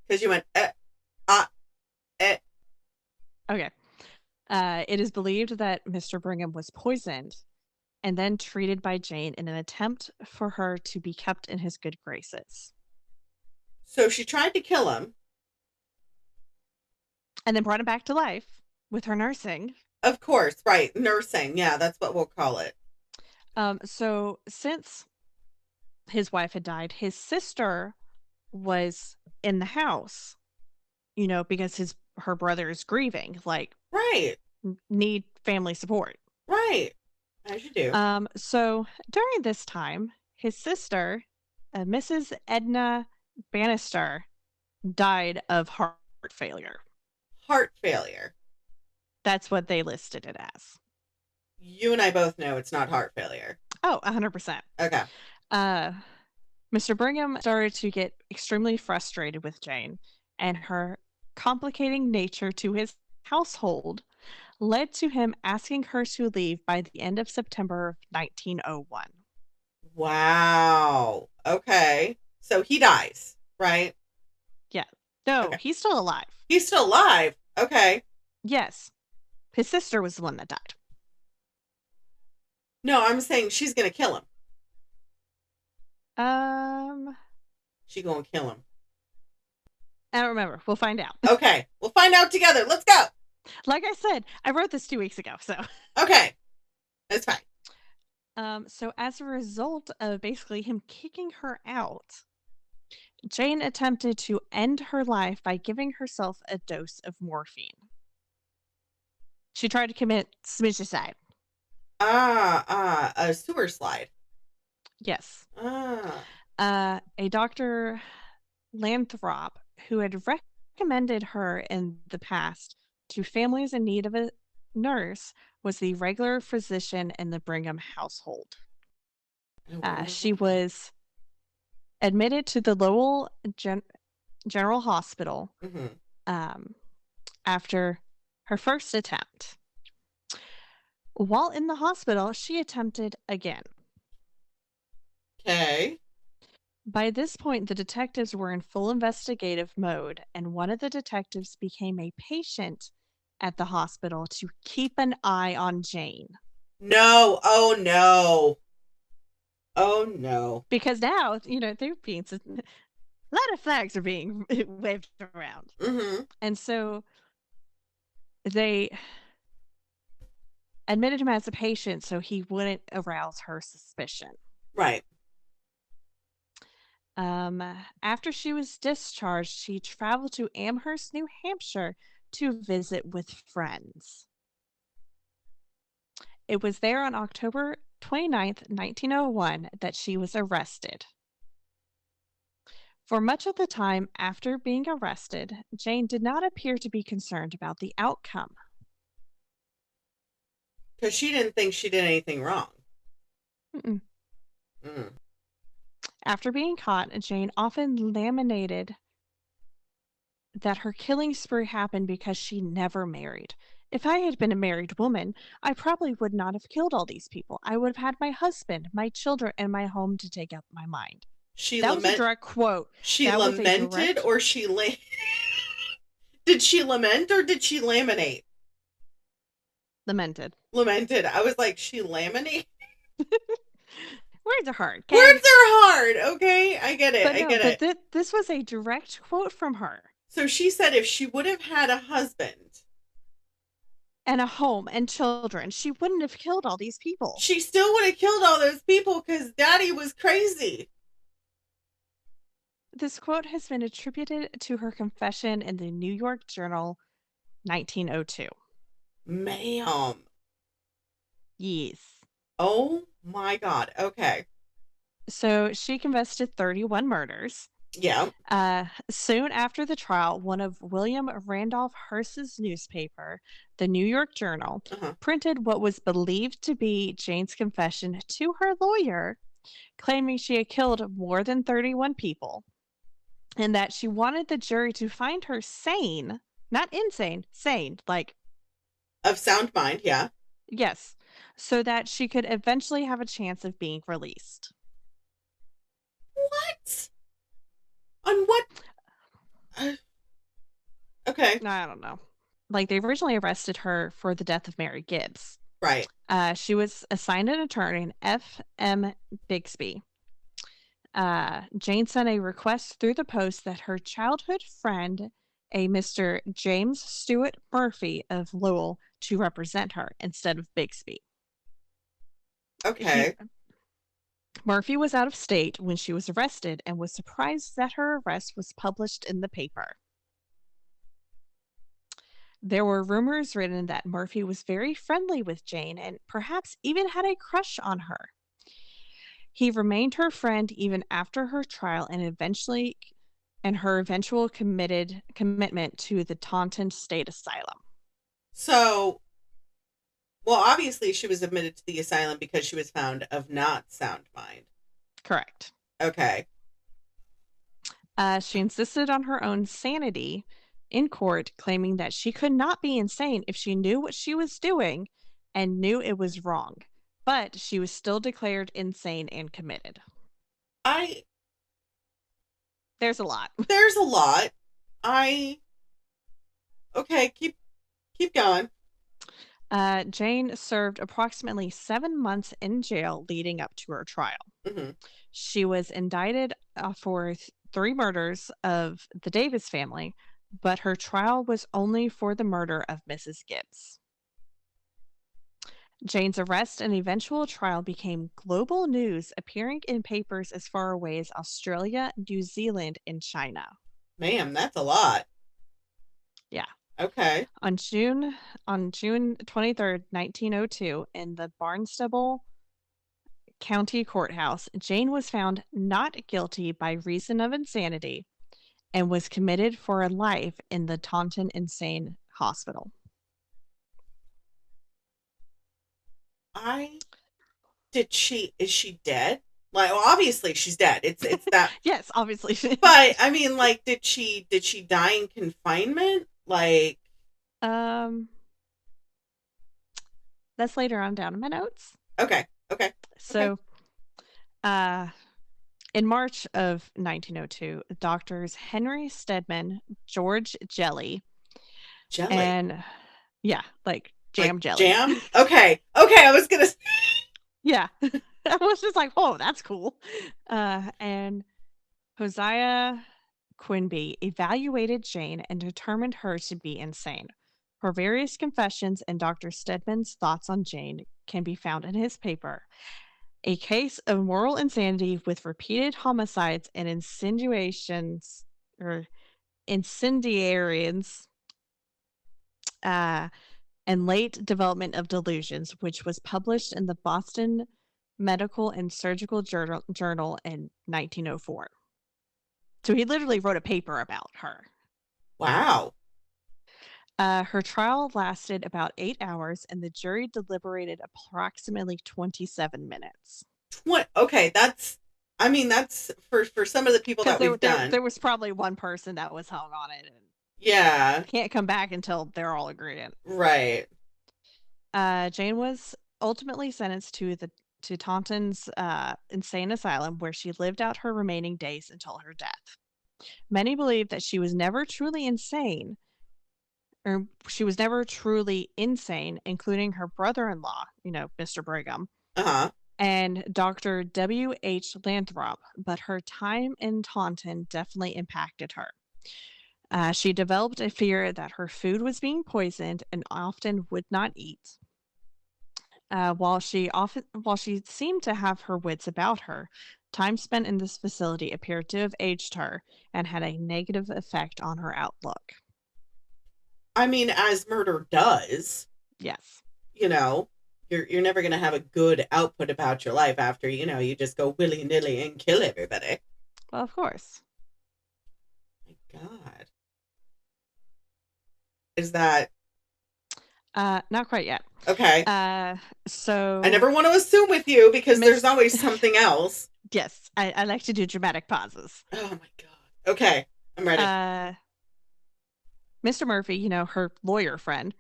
Speaker 5: Because you went,
Speaker 2: Okay. It is believed that Mr. Brigham was poisoned and then treated by Jane in an attempt for her to be kept in his good graces.
Speaker 5: So she tried to kill him.
Speaker 2: And then brought him back to life with her nursing.
Speaker 5: Of course, right. Nursing. Yeah, that's what we'll call it.
Speaker 2: So since his wife had died, his sister was in the house, because her brother is grieving, like,
Speaker 5: right,
Speaker 2: need family support.
Speaker 5: Right. As you do.
Speaker 2: So during this time, his sister, Mrs. Edna Bannister, died of heart failure.
Speaker 5: Heart failure.
Speaker 2: That's what they listed it as.
Speaker 5: You and I both know it's not heart failure.
Speaker 2: Oh, 100%.
Speaker 5: Okay.
Speaker 2: Mr. Brigham started to get extremely frustrated with Jane, and her complicating nature to his household led to him asking her to leave by the end of September of 1901.
Speaker 5: Wow. Okay. So he dies, right?
Speaker 2: Yeah. No,
Speaker 5: okay.
Speaker 2: He's still alive.
Speaker 5: He's still alive? Okay.
Speaker 2: Yes. His sister was the one that died.
Speaker 5: No, I'm saying she's going to kill him. She going to kill him.
Speaker 2: I don't remember. We'll find out.
Speaker 5: Okay. We'll find out together. Let's go.
Speaker 2: Like I said, I wrote this 2 weeks ago, so.
Speaker 5: Okay. That's fine.
Speaker 2: So as a result of basically him kicking her out, Jane attempted to end her life by giving herself a dose of morphine. She tried to commit suicide.
Speaker 5: A sewer slide.
Speaker 2: Yes. A Dr. Lanthrop, who had recommended her in the past to families in need of nurse was the regular physician in the Brigham household.
Speaker 5: I wonder
Speaker 2: She
Speaker 5: why.
Speaker 2: was admitted to the Lowell General Hospital um, after her first attempt. While in the hospital, she attempted again.
Speaker 5: Okay.
Speaker 2: By this point, the detectives were in full investigative mode, and one of the detectives became a patient at the hospital to keep an eye on Jane.
Speaker 5: No. Oh, no. Oh, no.
Speaker 2: Because now, they're being a lot of flags are being waved around. And so they admitted him as a patient so he wouldn't arouse her suspicion.
Speaker 5: Right.
Speaker 2: After she was discharged, she traveled to Amherst, New Hampshire to visit with friends. It was there on October 29th, 1901, that she was arrested. For much of the time after being arrested, Jane did not appear to be concerned about the outcome.
Speaker 5: Because she didn't think she did anything wrong.
Speaker 2: After being caught, Jane often lamented that her killing spree happened because she never married. If I had been a married woman, I probably would not have killed all these people. I would have had my husband, my children, and my home to take up my mind. That was a direct quote.
Speaker 5: She lamented or she Did she lament or did she laminate?
Speaker 2: Lamented.
Speaker 5: Lamented. I was like, she laminate?
Speaker 2: Words are hard. Okay?
Speaker 5: Words are hard. Okay, I get it.
Speaker 2: But this was a direct quote from her.
Speaker 5: So she said if she would have had a husband
Speaker 2: and a home and children, she wouldn't have killed all these people.
Speaker 5: She still would have killed all those people because Daddy was crazy.
Speaker 2: This quote has been attributed to her confession in the New York Journal, 1902.
Speaker 5: Ma'am.
Speaker 2: Yes.
Speaker 5: Oh my God. Okay.
Speaker 2: So she confessed to 31 murders.
Speaker 5: Yeah.
Speaker 2: Soon after the trial, one of William Randolph Hearst's newspaper, the New York Journal, printed what was believed to be Jane's confession to her lawyer, claiming she had killed more than 31 people, and that she wanted the jury to find her sane, not insane, sane, like
Speaker 5: of sound mind, yeah.
Speaker 2: Yes, so that she could eventually have a chance of being released.
Speaker 5: What? On what? Okay.
Speaker 2: I don't know. Like, they originally arrested her for the death of Mary Gibbs.
Speaker 5: Right.
Speaker 2: She was assigned an attorney, F.M. Bixby. Jane sent a request through the post that her childhood friend, a Mr. James Stewart Murphy of Lowell, to represent her instead of Bixby.
Speaker 5: Okay.
Speaker 2: Murphy was out of state when she was arrested and was surprised that her arrest was published in the paper. There were rumors written that Murphy was very friendly with Jane and perhaps even had a crush on her. He remained her friend even after her trial and her eventual commitment to the Taunton State Asylum.
Speaker 5: So, well, obviously she was admitted to the asylum because she was found of not sound mind.
Speaker 2: Correct.
Speaker 5: Okay.
Speaker 2: She insisted on her own sanity in court, claiming that she could not be insane if she knew what she was doing and knew it was wrong. But she was still declared insane and committed. There's a lot.
Speaker 5: There's a lot. Okay, keep going.
Speaker 2: Jane served approximately 7 months in jail leading up to her trial.
Speaker 5: Mm-hmm.
Speaker 2: She was indicted for 3 murders of the Davis family, but her trial was only for the murder of Mrs. Gibbs. Jane's arrest and eventual trial became global news, appearing in papers as far away as Australia, New Zealand, and China.
Speaker 5: Ma'am, that's a lot.
Speaker 2: Yeah.
Speaker 5: Okay.
Speaker 2: On June 23rd, 1902, in the Barnstable County Courthouse, Jane was found not guilty by reason of insanity and was committed for life in the Taunton Insane Hospital.
Speaker 5: Is she dead? Like, well, obviously she's dead. It's that.
Speaker 2: Yes, obviously.
Speaker 5: But I mean, like, did she die in confinement? Like,
Speaker 2: um, that's later on down in my notes.
Speaker 5: okay.
Speaker 2: So, in March of 1902, doctors Henry Stedman, George Jelly, and like jam jelly.
Speaker 5: Jam? Okay, I was gonna say.
Speaker 2: Yeah. I was just like, oh, that's cool. And Hosea Quinby evaluated Jane and determined her to be insane. Her various confessions and Dr. Stedman's thoughts on Jane can be found in his paper, A Case of Moral Insanity with Repeated Homicides and Insinuations or Incendiaries and Late Development of Delusions, which was published in the Boston Medical and Surgical Journal in 1904. So he literally wrote a paper about her.
Speaker 5: Wow.
Speaker 2: Her trial lasted about 8 hours, and the jury deliberated approximately 27 minutes.
Speaker 5: Okay, that's for some of the people that we've done.
Speaker 2: There was probably one person that was hung on it. And
Speaker 5: yeah.
Speaker 2: Can't come back until they're all agreeing.
Speaker 5: Right.
Speaker 2: Jane was ultimately sentenced to Taunton's insane asylum, where she lived out her remaining days until her death. Many believe that she was never truly insane, including her brother-in-law, Mr. Brigham, and Dr. W.H. Lathrop, but her time in Taunton definitely impacted her. She developed a fear that her food was being poisoned and often would not eat. While she seemed to have her wits about her, time spent in this facility appeared to have aged her and had a negative effect on her outlook.
Speaker 5: I mean, as murder does.
Speaker 2: Yes.
Speaker 5: You're never going to have a good output about your life after, you just go willy-nilly and kill everybody.
Speaker 2: Well, of course.
Speaker 5: My God. Is that...
Speaker 2: not quite yet.
Speaker 5: Okay.
Speaker 2: So...
Speaker 5: I never want to assume with you because there's always something else.
Speaker 2: Yes, I like to do dramatic pauses.
Speaker 5: Oh my God. Okay, I'm ready.
Speaker 2: Mr. Murphy, her lawyer friend,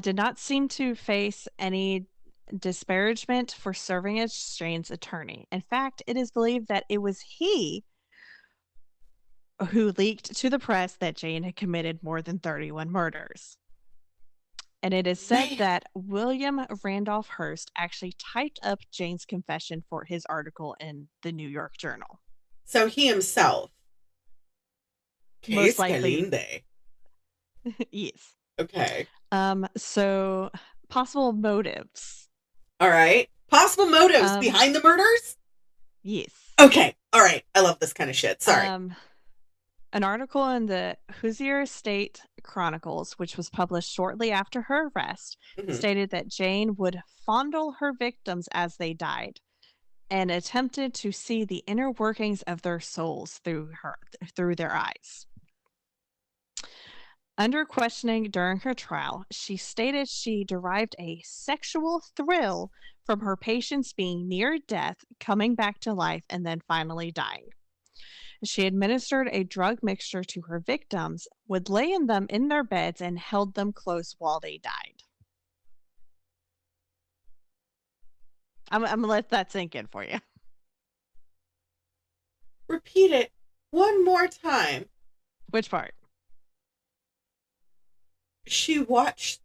Speaker 2: did not seem to face any disparagement for serving as Jane's attorney. In fact, it is believed that it was he who leaked to the press that Jane had committed more than 31 murders. And it is said that William Randolph Hearst actually typed up Jane's confession for his article in the New York Journal.
Speaker 5: So he himself.
Speaker 2: Most likely. Yes.
Speaker 5: Okay.
Speaker 2: So possible motives.
Speaker 5: All right. Possible motives behind the murders?
Speaker 2: Yes.
Speaker 5: Okay. All right. I love this kind of shit. Sorry.
Speaker 2: An article in the Hoosier State Chronicles, which was published shortly after her arrest, stated that Jane would fondle her victims as they died and attempted to see the inner workings of their souls through their eyes. Under questioning during her trial, she stated she derived a sexual thrill from her patients being near death, coming back to life, and then finally dying. She administered a drug mixture to her victims, would lay them in their beds, and held them close while they died. I'm going to let that sink in for you.
Speaker 5: Repeat it one more time.
Speaker 2: Which part?
Speaker 5: She watched...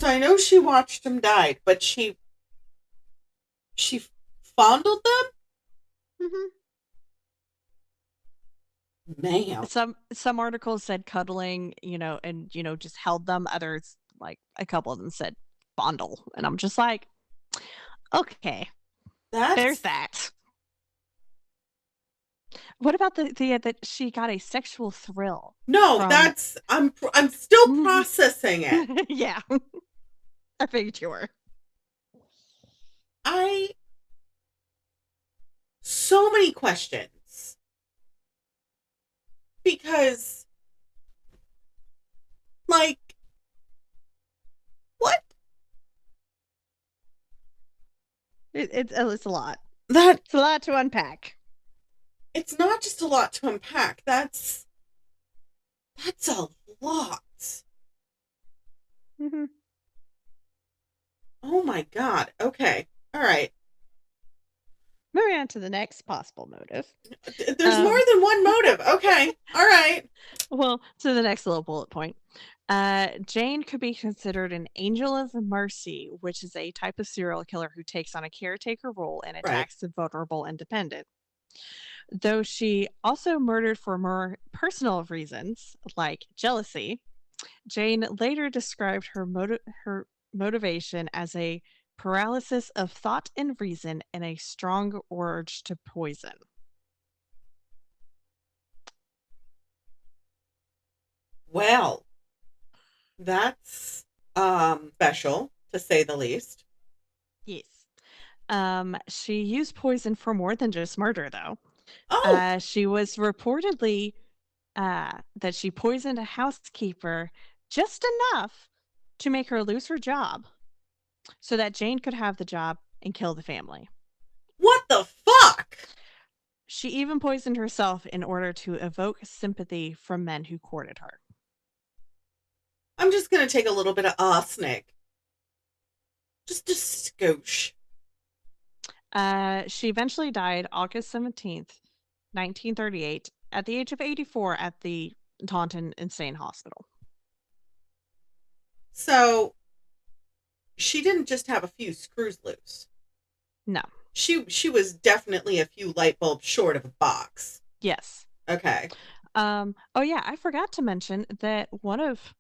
Speaker 5: So I know she watched them die, but she fondled them?
Speaker 2: Mm-hmm.
Speaker 5: Man.
Speaker 2: Some articles said cuddling, and just held them. Others, like a couple of them, said fondle, and I'm just like, okay, there's that. What about the that she got a sexual thrill?
Speaker 5: No, that's I'm still processing it.
Speaker 2: Yeah, I figured you were.
Speaker 5: So many questions. Because, like, what?
Speaker 2: It's a lot.
Speaker 5: That
Speaker 2: It's a lot to unpack.
Speaker 5: it's not just a lot to unpack. That's a lot.
Speaker 2: Mm-hmm.
Speaker 5: Oh my God. Okay. All right.
Speaker 2: Moving on to the next possible motive.
Speaker 5: There's more than one motive. Okay. All right.
Speaker 2: Well, to the next little bullet point. Jane could be considered an angel of mercy, which is a type of serial killer who takes on a caretaker role and
Speaker 5: Right.
Speaker 2: attacks the vulnerable and dependent. Though she also murdered for more personal reasons, like jealousy, Jane later described her motivation as a paralysis of thought and reason and a strong urge to poison.
Speaker 5: Well, that's special to say the least.
Speaker 2: Yes. She used poison for more than just murder, though.
Speaker 5: Oh,
Speaker 2: She was reportedly that she poisoned a housekeeper just enough to make her lose her job so that Jane could have the job and kill the family.
Speaker 5: what the fuck?
Speaker 2: She even poisoned herself in order to evoke sympathy from men who courted her.
Speaker 5: I'm just going to take a little bit of arsenic. Just a skosh.
Speaker 2: She eventually died August 17th, 1938, at the age of 84 at the Taunton Insane Hospital.
Speaker 5: So, she didn't just have a few screws loose.
Speaker 2: No.
Speaker 5: She was definitely a few light bulbs short of a box.
Speaker 2: Yes.
Speaker 5: Okay.
Speaker 2: Oh yeah, I forgot to mention that one of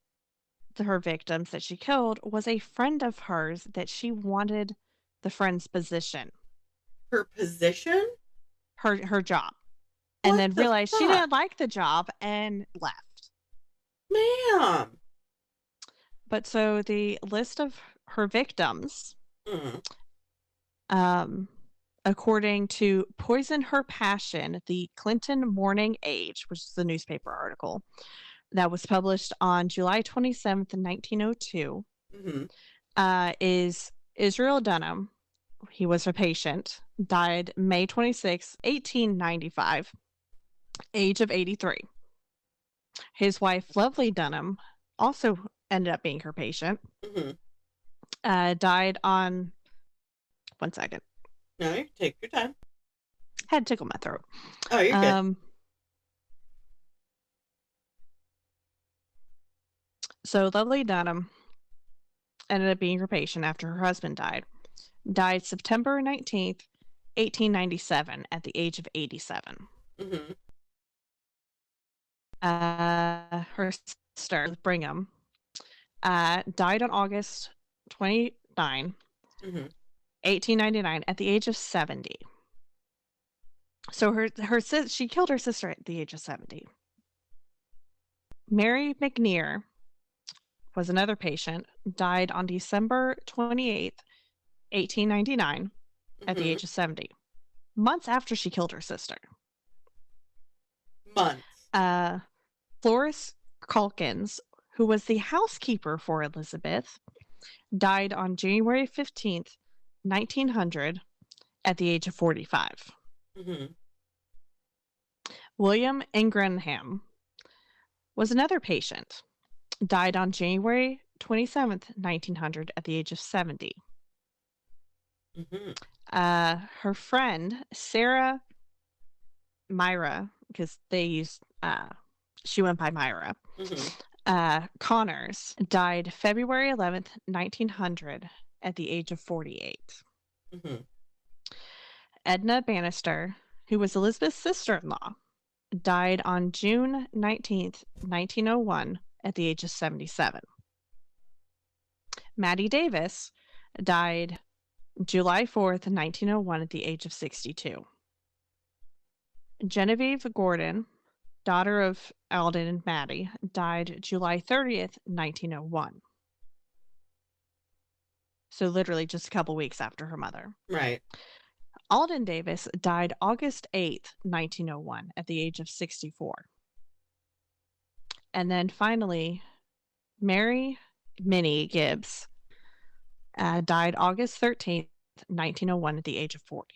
Speaker 2: her victims that she killed was a friend of hers that she wanted the friend's position.
Speaker 5: Her position?
Speaker 2: Her job.
Speaker 5: What
Speaker 2: and then
Speaker 5: the
Speaker 2: realized she
Speaker 5: fuck?
Speaker 2: didn't like the job and left.
Speaker 5: Ma'am.
Speaker 2: But so the list of her victims, according to Poison Her Passion, the Clinton Morning Age, which is the newspaper article that was published on July 27th, 1902, is Israel Dunham. He was a patient, died May 26, 1895, age of 83. His wife, Lovely Dunham, also ended up being her patient. Died on... One second.
Speaker 5: No, you take your time.
Speaker 2: Had to tickle my throat.
Speaker 5: Oh, you're good.
Speaker 2: So Lovely Dunham ended up being her patient after her husband died. Died September 19th, 1897 at the age of 87. Her sister, Brigham, died on August 29, 1899 at the age of 70. So she killed her sister at the age of 70. Mary McNear was another patient, died on December 28th, 1899 at the age of 70. Months after she killed her sister.
Speaker 5: Months.
Speaker 2: Florence Calkins, who was the housekeeper for Elizabeth, died on January 15th, 1900 at the age of 45. William Ingrenham was another patient, died on January 27th, 1900 at the age of 70. Her friend, Sarah Myra, because they used, she went by Myra, Connors, died February 11th, 1900 at the age of 48. Edna Bannister, who was Elizabeth's sister-in-law, died on June 19th, 1901 at the age of 77. Maddie Davis died July 4th, 1901 at the age of 62. Genevieve Gordon, daughter of Alden and Maddie, died July 30th, 1901. So literally just a couple weeks after her mother.
Speaker 5: Right.
Speaker 2: Alden Davis died August 8th, 1901 at the age of 64. And then finally, Mary Minnie Gibbs died August 13th, 1901 at the age of 40.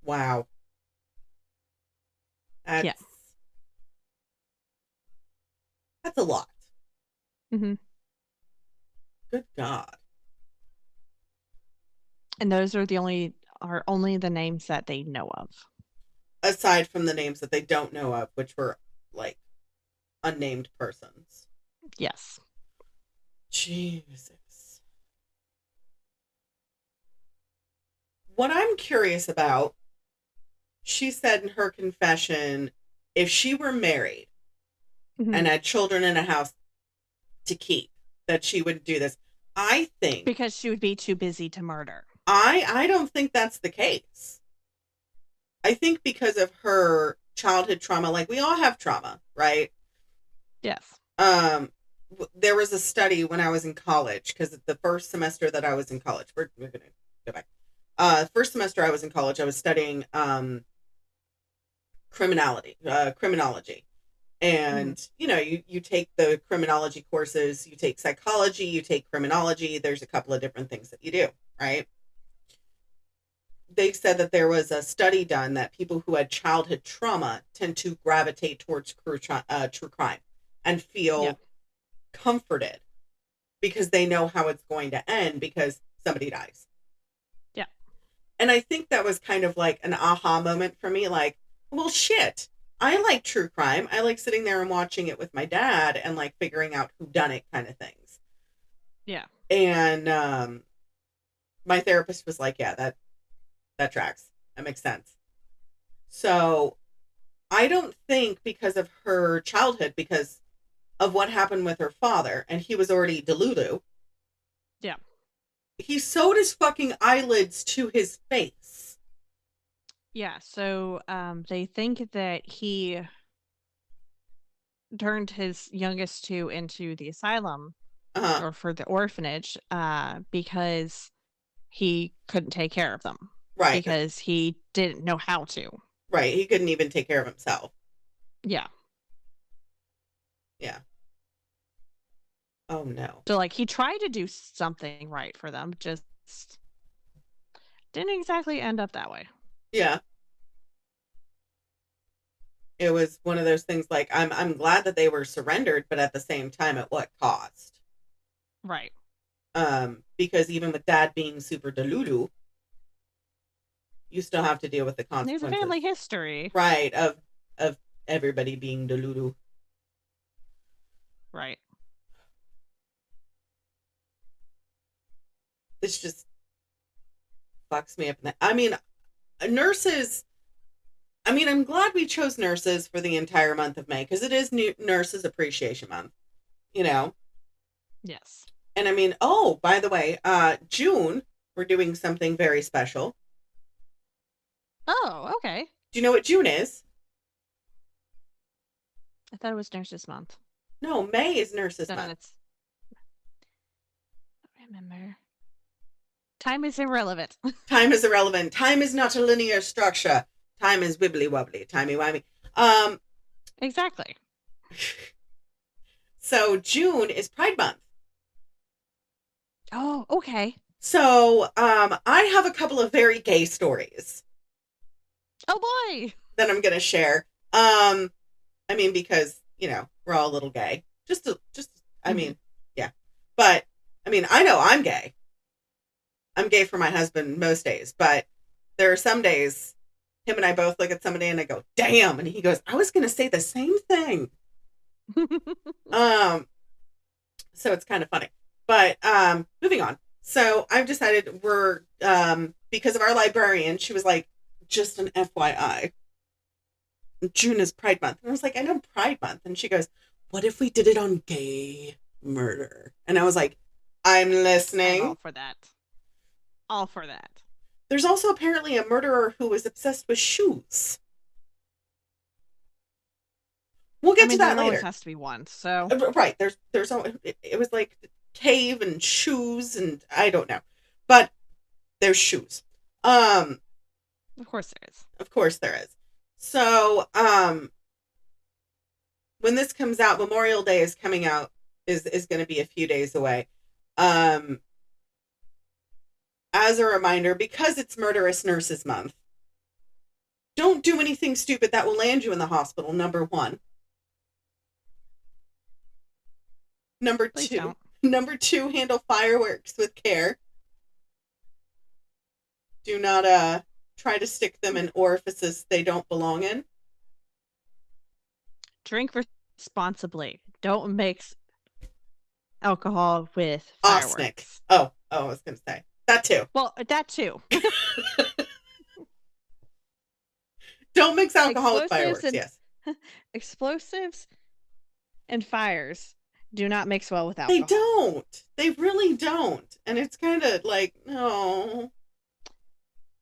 Speaker 5: Wow.
Speaker 2: Yeah.
Speaker 5: That's a lot.
Speaker 2: Mm-hmm.
Speaker 5: Good God.
Speaker 2: And those are only the names that they know of.
Speaker 5: Aside from the names that they don't know of, which were like unnamed persons.
Speaker 2: Yes.
Speaker 5: Jesus. What I'm curious about, she said in her confession, if she were married and had children in a house to keep, that she would do this. I think
Speaker 2: because she would be too busy to murder.
Speaker 5: I don't think that's the case. I think because of her childhood trauma, like we all have trauma, right?
Speaker 2: Yes.
Speaker 5: There was a study when I was in college, because the first semester that I was in college, we're going to go back. First semester I was in college, I was studying criminology. And, you know, you take the criminology courses, you take psychology, you take criminology. There's a couple of different things that you do, right? They said that there was a study done that people who had childhood trauma tend to gravitate towards true crime and feel comforted because they know how it's going to end because somebody dies.
Speaker 2: Yeah.
Speaker 5: And I think that was kind of like an aha moment for me. Like, well, shit, I like true crime. I like sitting there and watching it with my dad and like figuring out who done it kind of things.
Speaker 2: Yeah.
Speaker 5: And my therapist was like, yeah, that tracks. That makes sense. So I don't think because of her childhood, because of what happened with her father, and he was already delulu.
Speaker 2: Yeah.
Speaker 5: He sewed his fucking eyelids to his face.
Speaker 2: Yeah, so they think that he turned his youngest two into the asylum or for the orphanage because he couldn't take care of them.
Speaker 5: Right.
Speaker 2: Because he didn't know how to.
Speaker 5: Right. He couldn't even take care of himself.
Speaker 2: Yeah.
Speaker 5: Yeah. Oh, no.
Speaker 2: So, like, he tried to do something right for them, just didn't exactly end up that way.
Speaker 5: Yeah. It was one of those things like, I'm glad that they were surrendered, but at the same time, at what cost?
Speaker 2: Right.
Speaker 5: Because even with dad being super delulu, you still have to deal with the consequences.
Speaker 2: There's a family history.
Speaker 5: Right, of everybody being delulu.
Speaker 2: Right.
Speaker 5: This just fucks me up. I mean, nurses, I mean, I'm glad we chose nurses for the entire month of May, because it is Nurses Appreciation Month, you know?
Speaker 2: Yes.
Speaker 5: And I mean, oh, by the way, June, we're doing something very special.
Speaker 2: Oh, okay.
Speaker 5: Do you know what June is?
Speaker 2: I thought it was Nurses Month.
Speaker 5: No, May is Nurses Month.
Speaker 2: I remember. Time is irrelevant.
Speaker 5: Time is irrelevant. Time is not a linear structure. Time is wibbly wobbly, timey-wimey.
Speaker 2: Exactly.
Speaker 5: So June is Pride Month.
Speaker 2: Oh, okay.
Speaker 5: So I have a couple of very gay stories.
Speaker 2: Oh boy.
Speaker 5: That I'm gonna share. I mean, because, you know, we're all a little gay. I mean, yeah. But I mean, I know I'm gay. I'm gay for my husband most days, but there are some days him and I both look at somebody and I go, damn. And he goes, I was going to say the same thing. So it's kind of funny, but moving on. So I've decided we're, because of our librarian, she was like, just an FYI, June is Pride Month. And I was like, I know Pride Month. And she goes, what if we did it on gay murder? And I was like, I'm listening.
Speaker 2: I'm all for that. All for that.
Speaker 5: There's also apparently a murderer who was obsessed with shoes. We'll get to that later. There
Speaker 2: always has to be one. So
Speaker 5: right, there's it was like cave and shoes and I don't know, but there's shoes.
Speaker 2: Of course there is.
Speaker 5: Of course there is. So when this comes out, Memorial Day is coming out is going to be a few days away. as a reminder, because it's Murderous Nurses Month, don't do anything stupid that will land you in the hospital, number one.
Speaker 2: Please don't.
Speaker 5: Number two, handle fireworks with care. Do not try to stick them in orifices they don't belong in.
Speaker 2: Drink responsibly. Don't mix alcohol with fireworks.
Speaker 5: Arsenic. Oh, I was going to say. That too.
Speaker 2: Well, that too.
Speaker 5: Don't mix alcohol with fireworks, yes.
Speaker 2: Explosives and fires do not mix well with alcohol.
Speaker 5: They don't. They really don't. And it's kind of like, no.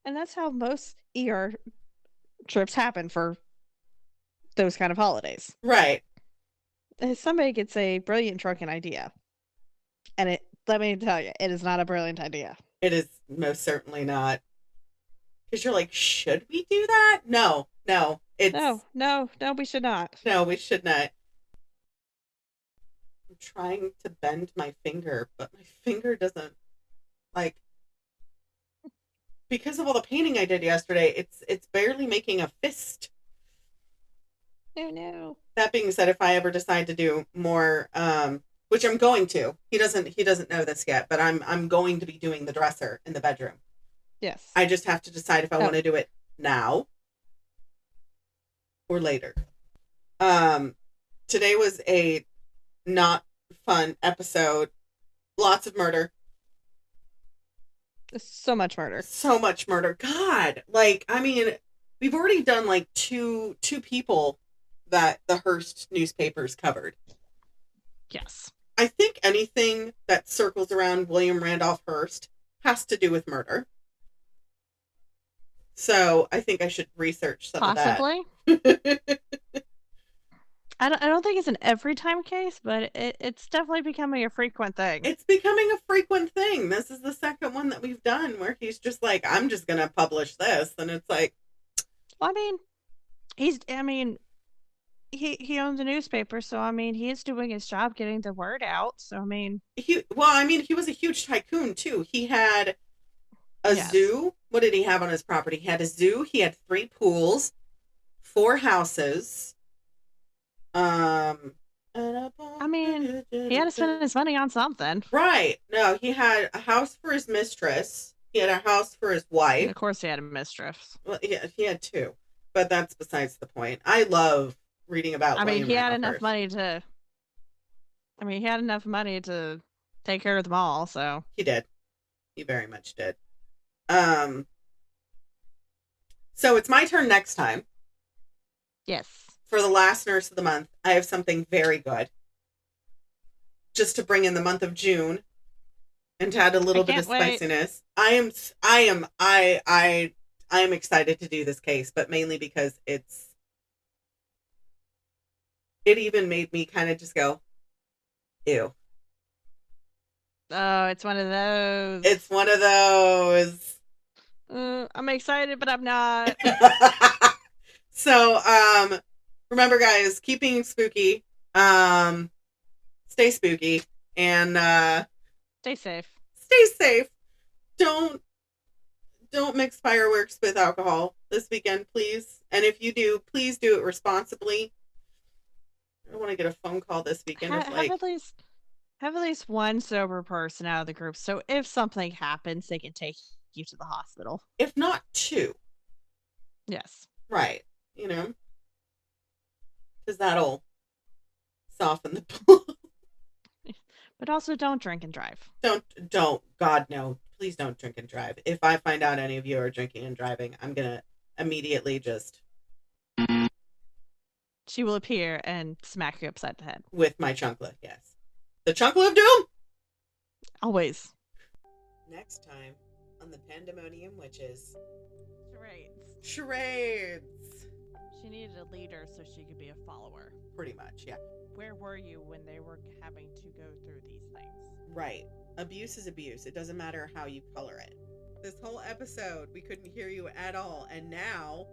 Speaker 2: And that's how most ER trips happen for those kind of holidays.
Speaker 5: Right.
Speaker 2: Somebody gets a brilliant drunken idea. And let me tell you, it is not a brilliant idea.
Speaker 5: It is most certainly not. Because you're like, should we do that? No.
Speaker 2: No, we should not.
Speaker 5: No, we should not. I'm trying to bend my finger, but my finger doesn't, like, because of all the painting I did yesterday, it's barely making a fist.
Speaker 2: Oh, no.
Speaker 5: That being said, if I ever decide to do more, which I'm going to, he doesn't know this yet, but I'm going to be doing the dresser in the bedroom.
Speaker 2: Yes.
Speaker 5: I just have to decide if I want to do it now or later. Today was a not fun episode. Lots of murder.
Speaker 2: So much murder.
Speaker 5: So much murder. God. Like, I mean, we've already done like two people that the Hearst newspapers covered.
Speaker 2: Yes.
Speaker 5: I think anything that circles around William Randolph Hearst has to do with murder. So I think I should research some
Speaker 2: Possibly.
Speaker 5: of that.
Speaker 2: I don't think it's an every time case, but it's definitely becoming a frequent thing.
Speaker 5: It's becoming a frequent thing. This is the second one that we've done where he's just like, I'm just going to publish this. And it's like,
Speaker 2: well, he owns a newspaper, so I mean, he is doing his job getting the word out. So I mean,
Speaker 5: he was a huge tycoon too. He had a zoo. What did he have on his property? He had a zoo. He had 3 pools, 4 houses. I
Speaker 2: mean, he had to spend his money on something.
Speaker 5: Right. No, he had a house for his mistress. He had a house for his wife.
Speaker 2: And of course, he had a mistress.
Speaker 5: Well, yeah, he had 2, but that's besides the point. I love reading about.
Speaker 2: He had enough money to. He had enough money to take care of them all. So
Speaker 5: he did. He very much did. So it's my turn next time.
Speaker 2: Yes.
Speaker 5: For the last nurse of the month, I have something very good. Just to bring in the month of June and to add a little bit of spiciness. I am excited to do this case, but mainly because it even made me kind of just go, ew.
Speaker 2: Oh, it's one of those.
Speaker 5: It's one of those.
Speaker 2: I'm excited, but I'm not.
Speaker 5: So, remember, guys, keep being spooky. Stay spooky and
Speaker 2: stay safe.
Speaker 5: Stay safe. Don't mix fireworks with alcohol this weekend, please. And if you do, please do it responsibly. I don't want to get a phone call this weekend.
Speaker 2: Have at least one sober person out of the group, so if something happens, they can take you to the hospital.
Speaker 5: If not 2.
Speaker 2: Yes.
Speaker 5: Right. Because that'll soften the blow.
Speaker 2: But also, don't drink and drive.
Speaker 5: Don't. God, no. Please don't drink and drive. If I find out any of you are drinking and driving, I'm going to immediately just...
Speaker 2: She will appear and smack you upside the head.
Speaker 5: With my chunkla, yes. The chunkla of doom?
Speaker 2: Always.
Speaker 5: Next time on the Pandemonium Witches.
Speaker 2: Charades.
Speaker 5: Charades.
Speaker 2: She needed a leader so she could be a follower.
Speaker 5: Pretty much, yeah.
Speaker 2: Where were you when they were having to go through these things?
Speaker 5: Right. Abuse is abuse. It doesn't matter how you color it. This whole episode, we couldn't hear you at all. And now